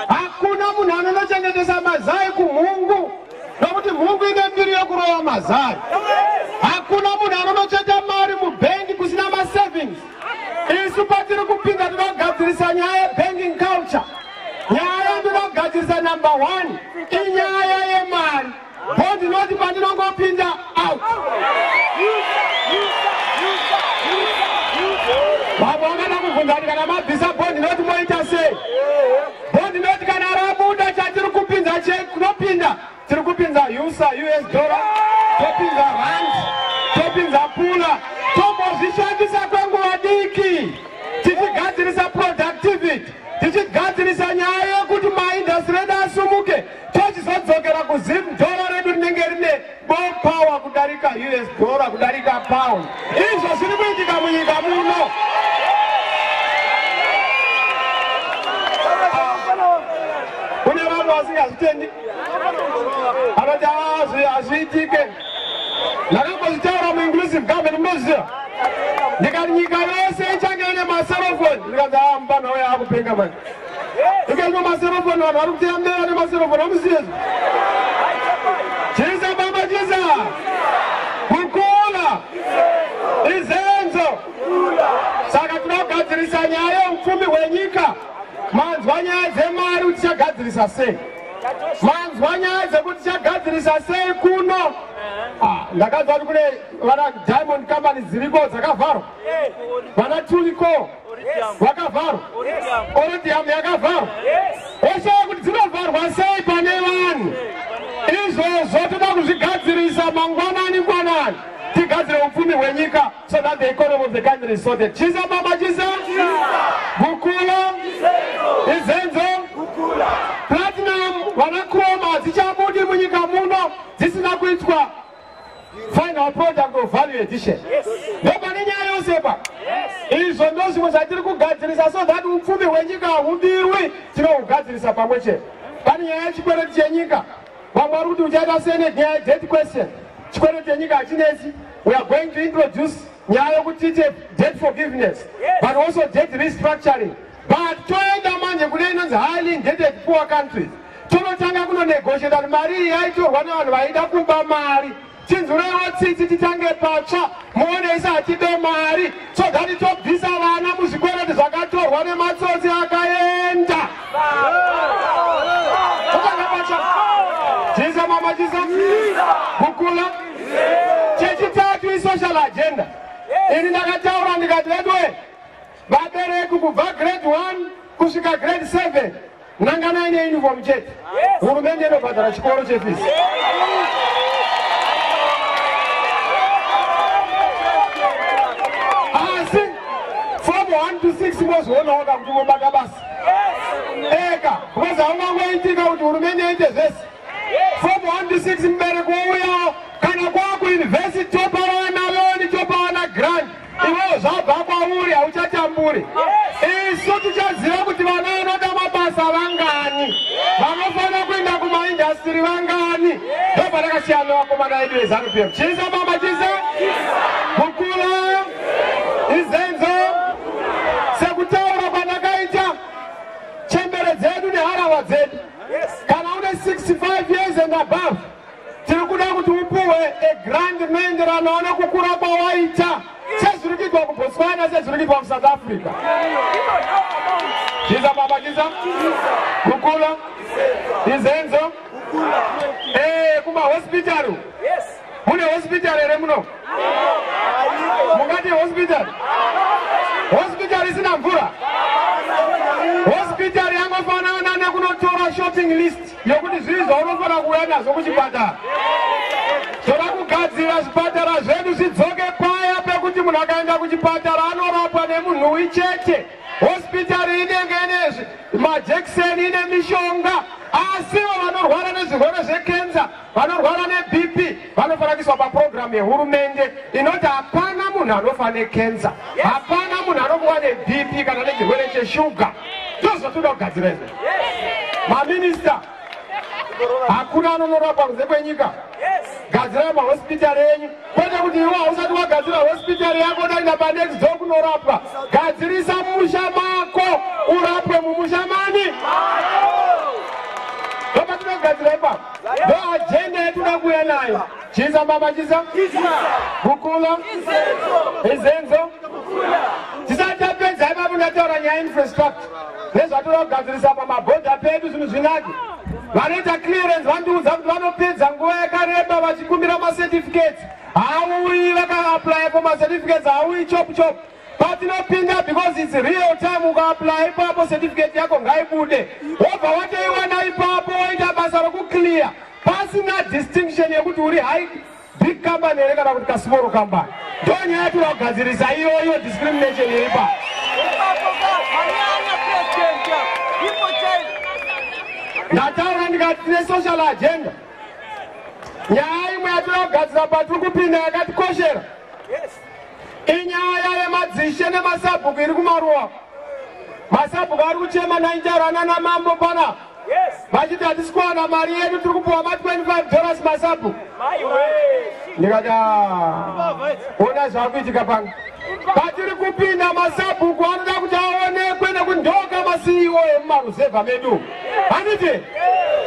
Hakuna munhu anonochengetesa mazai kuMungu nokuti Mungu ine mbiri yokurova mazai. Hakuna munhu anonocheta mari mubank kusina masavings. Isu patiri kupinda tinogadzirisa nyaya yebanking culture. Nyaya ndinogadzirisa number 1 inyaya yemari. Bondi noti pandinongopinda out. Wabongana kuvunzani kana mabvisa bondi noti moita sei. Bondi noti kana rabuda chatiri kupinza kunopinda tiri kupinza US dollar maindustry asumuke tochizodzokera kuzim dollar redu rinenge rine more power kudarika US dollar kudarika pound. Izvo zviri kuitika munyika muno. Kune vanhu vasingazvitendi vanoti hazviitike. Ndakambozvitaura muinclusive government munoziva. Ndikati nyika yose ichange ine maserofoni. Ndikati mubana uya akupenga mani. Ndikati maserofoni vanhu vari kutiyambera nemaserofoni amuziva. Chisa baba chisa. Kukula. Izenzo. Saka tinogadzirisa nyaya yeupfumi hwenyika. Manzwa nyaya dzemari kuti tichagadzirisa sei. Manzwa nyaya dzekuti tichagadzirisa sei kuno. Ndakazwa kuti kune vana diamond companies dziriko dzakavharwa. Vana Tulico vakavharwa. Iridium yakavharwa. Eshe kuti dzinovharwa sei pane vanhu. Izvozvo toda kuzvigadzirisa mangwanani. Tigadzire upfumi hwenyika so that the economy of the country is sorted. Chisa baba chisa. Bukula. Izenzo. Platinum. Vana Chroma dzichabudi munyika muno dzisina kuitwa final product of value addition. Nobody nyaya yose pa. Izvo ndozvimwe zvatiri kugadzirisa so that upfumi hwenyika hudirwi tinogadzirisa pamwe chete. Pane nyaya yechikwereti chenyika. Vamwe vari kuti uchaita senate nyaya debt question. Chikwereti chenyika hachinesi. We are going to introduce nyaya yokuti debt forgiveness, but also debt restructuring. But toenda manje kune inonzi highly indebted poor countries. Tonotanga kuno negotiate kuti mari yaitorwa nevanhu vaida kuba mari. Tinzurewo tsitsi titange patsva muone isati be mari so that tobvisa vana muzvikwereti zvakatorwa nematsotsi akaenda. Totanga patsva. Chisa mama chisa. Bukula. Chechitatu isocial agenda. Ini ndakataura ndikati vedwe vabereki kubva grade 1 kusvika grade 7 nangana ine uniform chete. Hurumende inobhadhara chikoro chefisi. Asi from 1 to 6 mozoonawo kuti mobata basa. Eka because haungangoitika kuti hurumende ite zvese. From 1 to 6 mbereko uyawo kana kwakuuniversity topa wana loni topa wana grant. Iwo zvabva kwauri hauchatamburi. Isu tichaziva kuti vana vanoda mabasa vangani. Vanofana kuenda kumaindastry vangani. Ndopa rakasiyana vakomana vedu veZANU-PF. Chisa baba chisa. Bukula. Izenzo. Sekutaura kwandakaita chembere dzedu neharahwa dzedu. Kana une 65 years and above. Tirikuda kuti upuwe a grand maenderano nekukura kwawaita. Sezviri kuitwa kuBotswana, sezviri kuitwa kuSouth Africa. Chisa baba chisa. Bukula. Izenzo. Kuma hospital. Mune hospital ere muno. Mungati hospital. Hospital isina mvura. Hospital yangofanana nekunotora shopping list yokuti zviri zvaunofana kuuya nazvo kuchipatara. Toda kugadzira zvipatara zvedu zvidzoke paya pekuti munhu akaenda kuchipatara anorapwa nemunhu chete. Hospital inenge ine majekiseni ine mishonga. Asiwo vanorwara nezvirwere zvekenza, vanorwara neBP, vanofana kuiswa paprogramu yehurumende inoti hapana munhu anofa nekenza, hapana munhu anokuva neBP kana nechirwere cheshuga. Ndozvatoda kugadzira izvi. Maminista, hakuna anonorapwa kunze kwenyika. Gadzira mahospitari enyu. Kwete kuti iwe hausati wagadzira hospitari yako dainda panext door kunorapwa. Gadzirisa mumusha mako urapwe mumusha mani. Ndopa tinogadzira ipapo. Ndo agenda yetoda kuuya nayo. Chisa baba chisa. Bukula. Izenzo. Tisati tapedza ipapo ndataura nyaya infrastructure. Nezvatoda kugadzirisa pamabhodha pedu zvinhu zvinake. Vanoita clearance vandiudza kuti vanopedza nguva yakareba vachikumbira macertificates. Hauyi vakaapply for macertificates, hauyi chop chop. Patinopinda because it's real time ukaapply ipapo certificate yako ngaibude. Wobva watoiwana ipapo waita basa rokuclear. Pasina distinction yekuti uri high big company here kana kuti small company. Ndonyaya yatoda kugadzirisa iyoyo discrimination iripa. ndataura ndikati tine social agenda. Nyaya imwe yatinogadzira patiri kupinda yakatikoshera inyaya yemadzishe nemasabhuku iri kumaruwa. Masabhuku ari kuchema nainjarana namambo pana vachiti hatisi kuwana mari yedu, tiri kupuwa $25 masabhuku. Ndikati ona zvakuitika pano. Patiri kupinda masabhuku anoda kuti aonekwe nekundoka maCEO emumaruzevha medu. Handiti?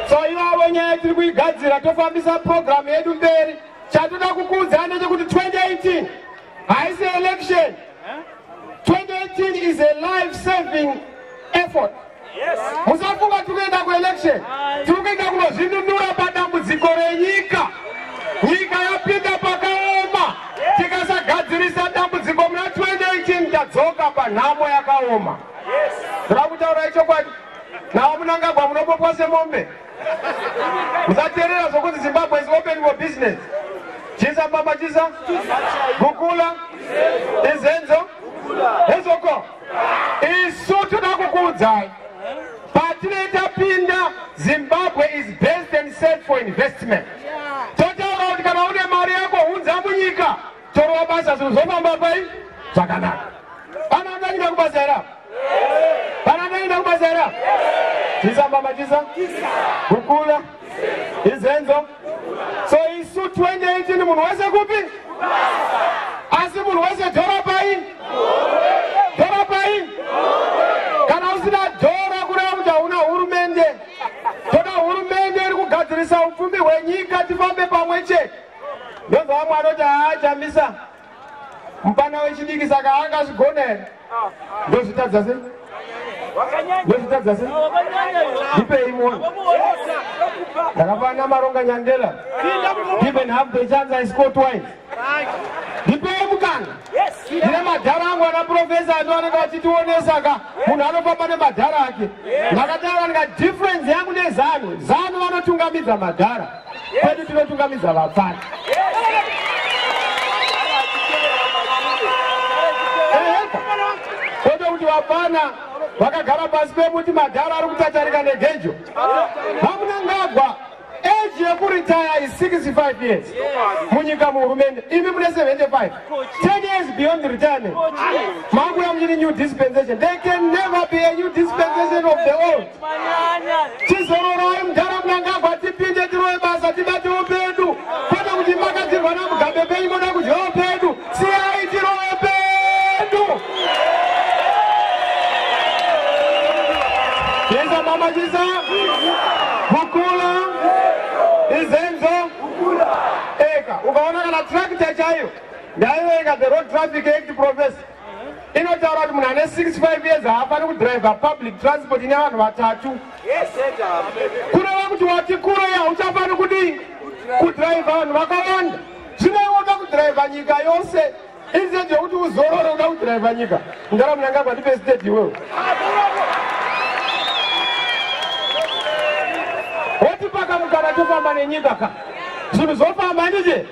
So ivavo nyaya tiri kuigadzira tofambisa programu yedu mberi. Chatoda kukuudza ndechekuti 2018 haisi election. 2018 is a life-saving effort. Musafunga tukuenda kuelection. Tukuenda kunozvinunura padambudziko renyika. Nyika yapinda pakaoma. Tikasagadzirisa dambudziko muna 2018 tadzoka panhamo yakaoma. Ndira kutaura chokwadi. Nawo Mnangagwa munopopwa semombe. Musateerera zvokuti Zimbabwe is open for business. Chisa mama chisa. Bukula. Izenzo. Ezoko. Isu toda kukuudzai. Patinoita pinda, Zimbabwe is best and safe for investment. Totaura kuti kana une mari yako unza munyika, torwa basa zvinozofamba pai zvakanaka. Pana andaenda kubasa era? Pana andaenda kubasa era? Chisa mama chisa. Bukula. Izenzo. So isu 2018 munhu wese kupi? Asi munhu wese dhora pai? Dhora pai? Kana usina dhora kureva kuti hauna hurumende. Toda hurumende iri kugadzirisa upfumi hwenyika tifambe pamwe chete. Ndonzwa vamwe vanoti haachamisa mupana wechidiki saka angazvigona here. Ndozvitadza sei? Ndozvitadza sei? Ndipei muone. Ndakapana Maronga Nyandela. Given half the chance I score twice. Ndipei mukana. Ndine madhara angu ana profesa atooneka achitiwonesa ka munhu anofamba nemadhara ake. Ndakataura ndikati difference yangu neZanu. Zanu vanotungamidza madhara. Kwedu tinotungamidza vafana. Kwete kuti vafana vakagara pasi pemuti madhara ari kutatarika negejo. Mnangagwa age yekuretire is 65 years. Munyika muhurumende imi mune 75. 10 years beyond the retirement. Makuya muchiri new dispensation. There can never be a new dispensation of the old. Chizororai mudhara Mnangagwa tipinde tirove basa tibatewo pedu. Kwete kuti makadzirwa naMugabe penyu moda kudyawo pedu. Siyai tirove pedu. Chisa mama chisa. Bukula. Izenzo. Eka. Ukaona kana tractor chayo. Ndaiwenga the Road Traffic Act professor. Inotaura kuti munhu ane 65 years haafani kudrive public transport ine vanhu vatatu. Kureva kuti wati kurei hauchafani kudii? Kudrive vanhu vakawanda. Zvino iwe unoda kudrive nyika yose. Instead yokuti uzorore unoda kudrive nyika. Ndara Mnangagwa ndipe state iwewe. Wotipaka mukana tofamba nenyika ka. Zvinhu zvofamba ndije.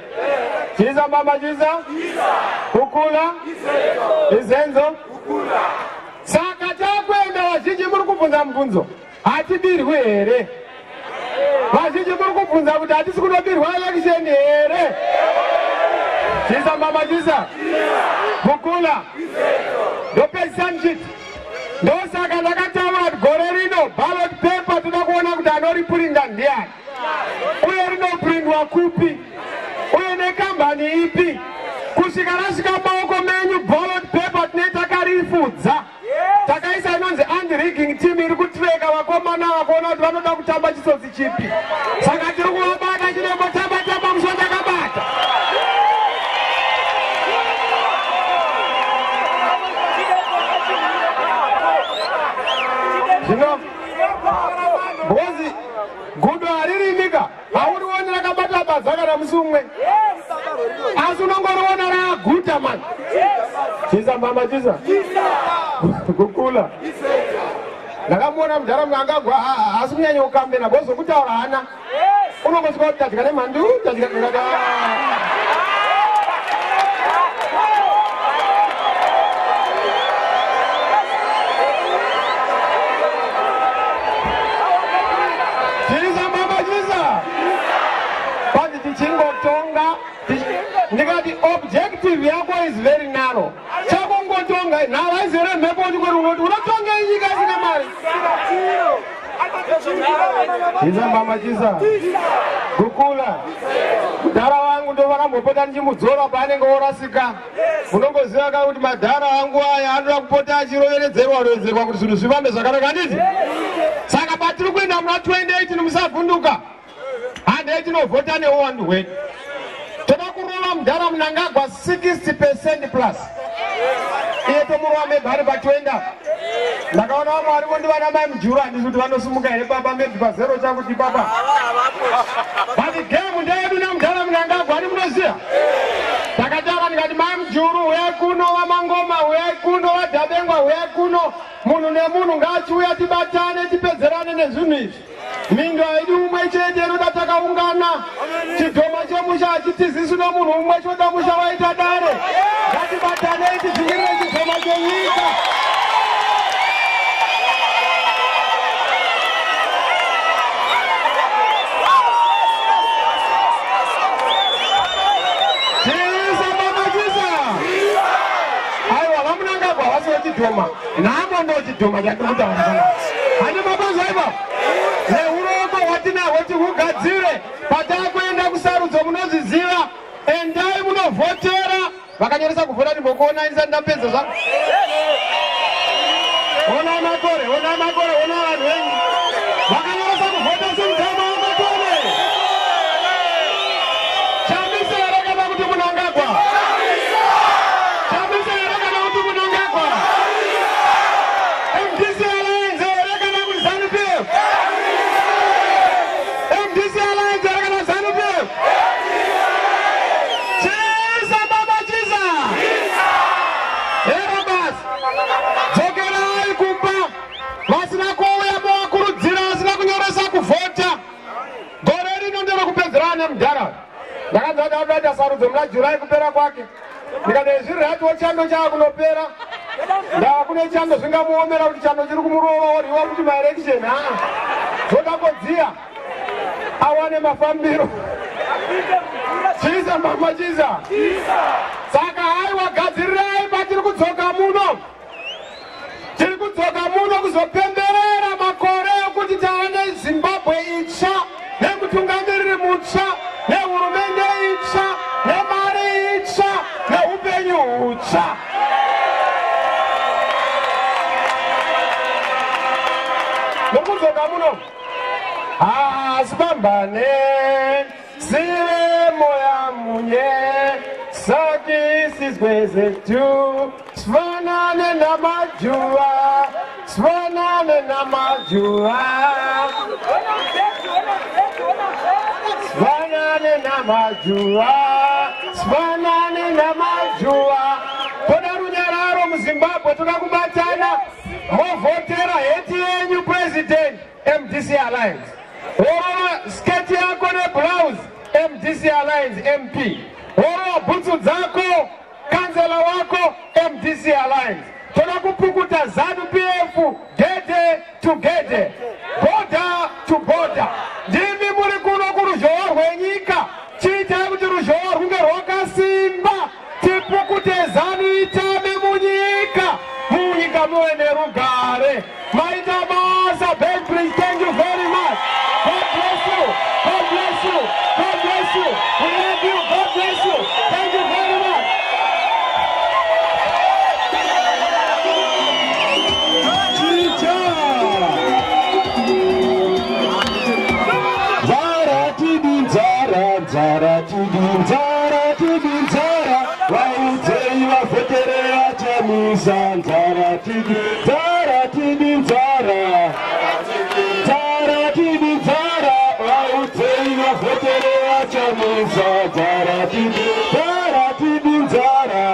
Chisa mama chisa. Bukula. Izenzo. Saka takwenda vazhinji muri kubvunza mubvunzo. Hatidirwi here? Vazhinji muri kubvunza kuti hatisi kunobirwa election here? Chisa mama chisa. Bukula. Ndopedzisa ndichiti. Ndosaka ndakataura kuti gore rino ballot paper toda kuona kuti anoripurinda ndiani. Uye rinopurindwa kupi? Uye nekambani ipi? Kusvika rasvika maoko menyu ballot paper tinoita karifudza. Takaisa inonzi anti-rigging team iri kutreka vakomana vakuona kuti vanoda kutamba chisodzi chipi. Saka tiri kuvabata chinembo-tamba musoro takabata. Zvino bhozi gudo haririmika haurioni rakabata badza kana musi umwe. Asi unongoriona raaguta mani. Chisa mama chisa. Kukula. Ndakamuona mudhara Mnangagwa haasi kunyanya kukambena bhozi wokutaura hana. Unongosvika kuti tadya nemhandu tadya ndikati tichingotonga ndikati objective yako is very narrow. Chakungotonga navaizere mhepo chikweru unoti unotonga inyika isina mari. Iza mama chisa kukula mudhara wangu ndo vakambopota ndichimudzora paanenge orasika. Unongoziva kuti madhara angu aya anoda kupota achiroveredzerwa kuti zvinhu zvifambe zvakanaka handiti. Saka patiri kuenda muna 2018 musavhunduka. Handei tinovhota neuwandu hwedu. Toda kurova mudhara Mnangagwa 60% plus. Iye tomurova mebhari patoenda. Ndakaona vamwe vari kundivana mai mujuru handisi kuti vanosumuka here baba mebhi pazero chakuti papa. But game ndeyedu namudhara Mnangagwa ani munoziva. Takataka ndikati mai mujuru uyai kuno vamangoma uyai kuno vadhabengwa uyai kuno. Munhu nemunhu ngaachiuya tibatane tipedzerane nezvinhu izvi. Mindo haidi umwe chete inoda takaungana. Chidhoma chemusha hachitizisu nomunhu umwe choda musha waita dare. Ngatibatanei tivhingirire chidhoma chenyika. Aiwa vaMnangagwa vasiwe chidhoma. Nhamo ndo chidhoma chatirikutaura. Handi mabazaiva. Neuroko watinahwo tihugadzire patakuenda kusarudzo munozviziva. Endai munovhotera. Vakanyoresa kuvhota ndimbokuonaisa ndapedza zvangu. Onai makore, onai makore, onai vanhu venyu. Vakanyoresa kuvhota semutama wamakore. Shamisa here kana kuti Mnangagwa. Shamisa here kana kuti Mnangagwa. MDC Alliance here kana kuti ZANU-PF. MDC Alliance here kana ZANU-PF. Chisa baba chisa. Hera basi. Dzokerai kumba. Vasina kuuya movakurudzira vasina kunyoresa kuvhota. Gore rino nderekupedzerana nemudhara. Ndakanzwa kuti sarudzo muna July kupera kwake. Ndikati zvirati chando chaakunopera. Ndakune chando zvingamuomera kuti chando chiri kumurova oryiwa kuti maelection zvoda kodziya awane mafambiro. Chiza mama chiza. Saka haiwa gadzirirai patiri kudzoka muno. Tiri kudzoka muno kuzopemberera makore ekuti taane Zimbabwe itsva nemutungamiriri mutsva nehurumende itsva nemari itsva neupenyu hutsva. Nokudzoka muno asibambane sive moya munye saki sizwe zetu svanane namajuva svanane namajuva svanane namajuva svanane namajuva. Toda runyararo muZimbabwe toda kubatana movhotera heti yenyu president MDC Alliance. Oro sketi yako ne blouse MDC Alliance MP. Oro butsu dzako kansela wako MDC Alliance. Toda kupukuta ZANU-PF gede to gede, border to border. Ndimi muri kuno kuruzhowa rwenyika. Chiitai kuti ruzhowa runge rwakasimba. Tipukute ZANU itame munyika. Munyika muwe nerugare. Maita basa Benbridge, thank you very much. God bless you. God bless you. God bless you. We love you. God bless you. Thank you very much. Zara tidi zara wautei vafetere achamisa zara tidi zara wautei vafetere achamisa zara tidi zara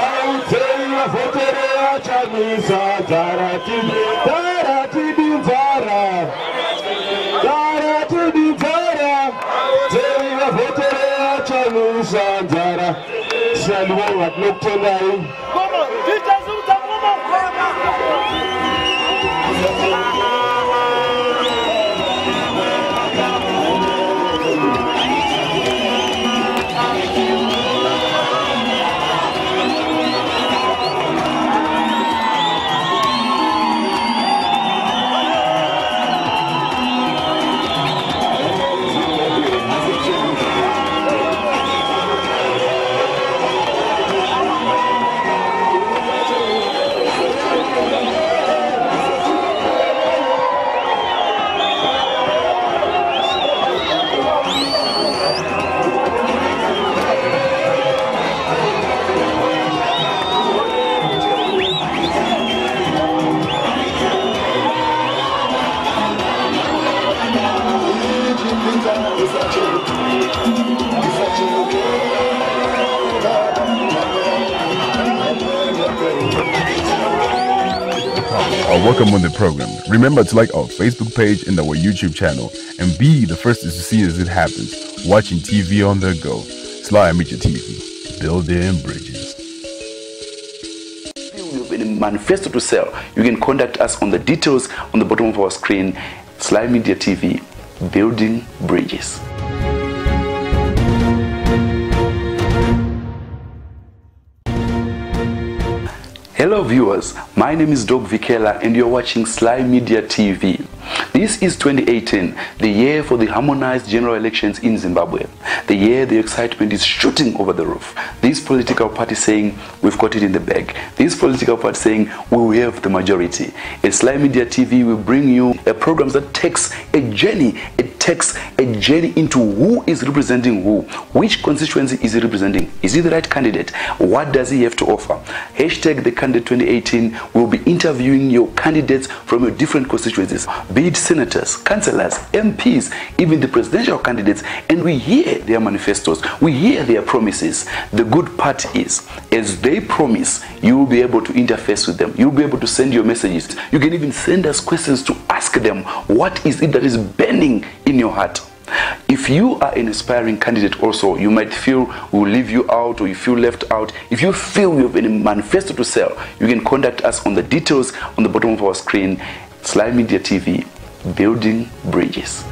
wautei vafetere achamisa zara tidi zara. Sandara, Salwa, what look tonight? Welcome on the program. Remember to like our Facebook page and our YouTube channel and be the first to see as it happens. Watching TV on the go. Sly Media TV. Building bridges. If you have any manifesto to sell, you can contact us on the details on the bottom of our screen. Sly Media TV. Building bridges. Hello viewers, my name is Doug Vikela and you're watching Sly Media TV. This is 2018, the year for the harmonized general elections in Zimbabwe. The year the excitement is shooting over the roof. This political party saying we've got it in the bag. This political party saying we will have the majority. At Sly Media TV we bring you a program that takes a journey. It takes a journey into who is representing who. Which constituency is he representing? Is he the right candidate? What does he have to offer? Hashtag the candidate 2018 will be interviewing your candidates from your different constituencies. Be it senators, councillors, MPs, even the presidential candidates, and we hear their manifestos, we hear their promises. The good part is, as they promise, you will be able to interface with them. You'll be able to send your messages. You can even send us questions to ask them, what is it that is burning in your heart? If you are an aspiring candidate also, you might feel we'll leave you out or you feel left out. If you feel you have a manifesto to sell, you can contact us on the details on the bottom of our screen. Sly Media TV, building bridges.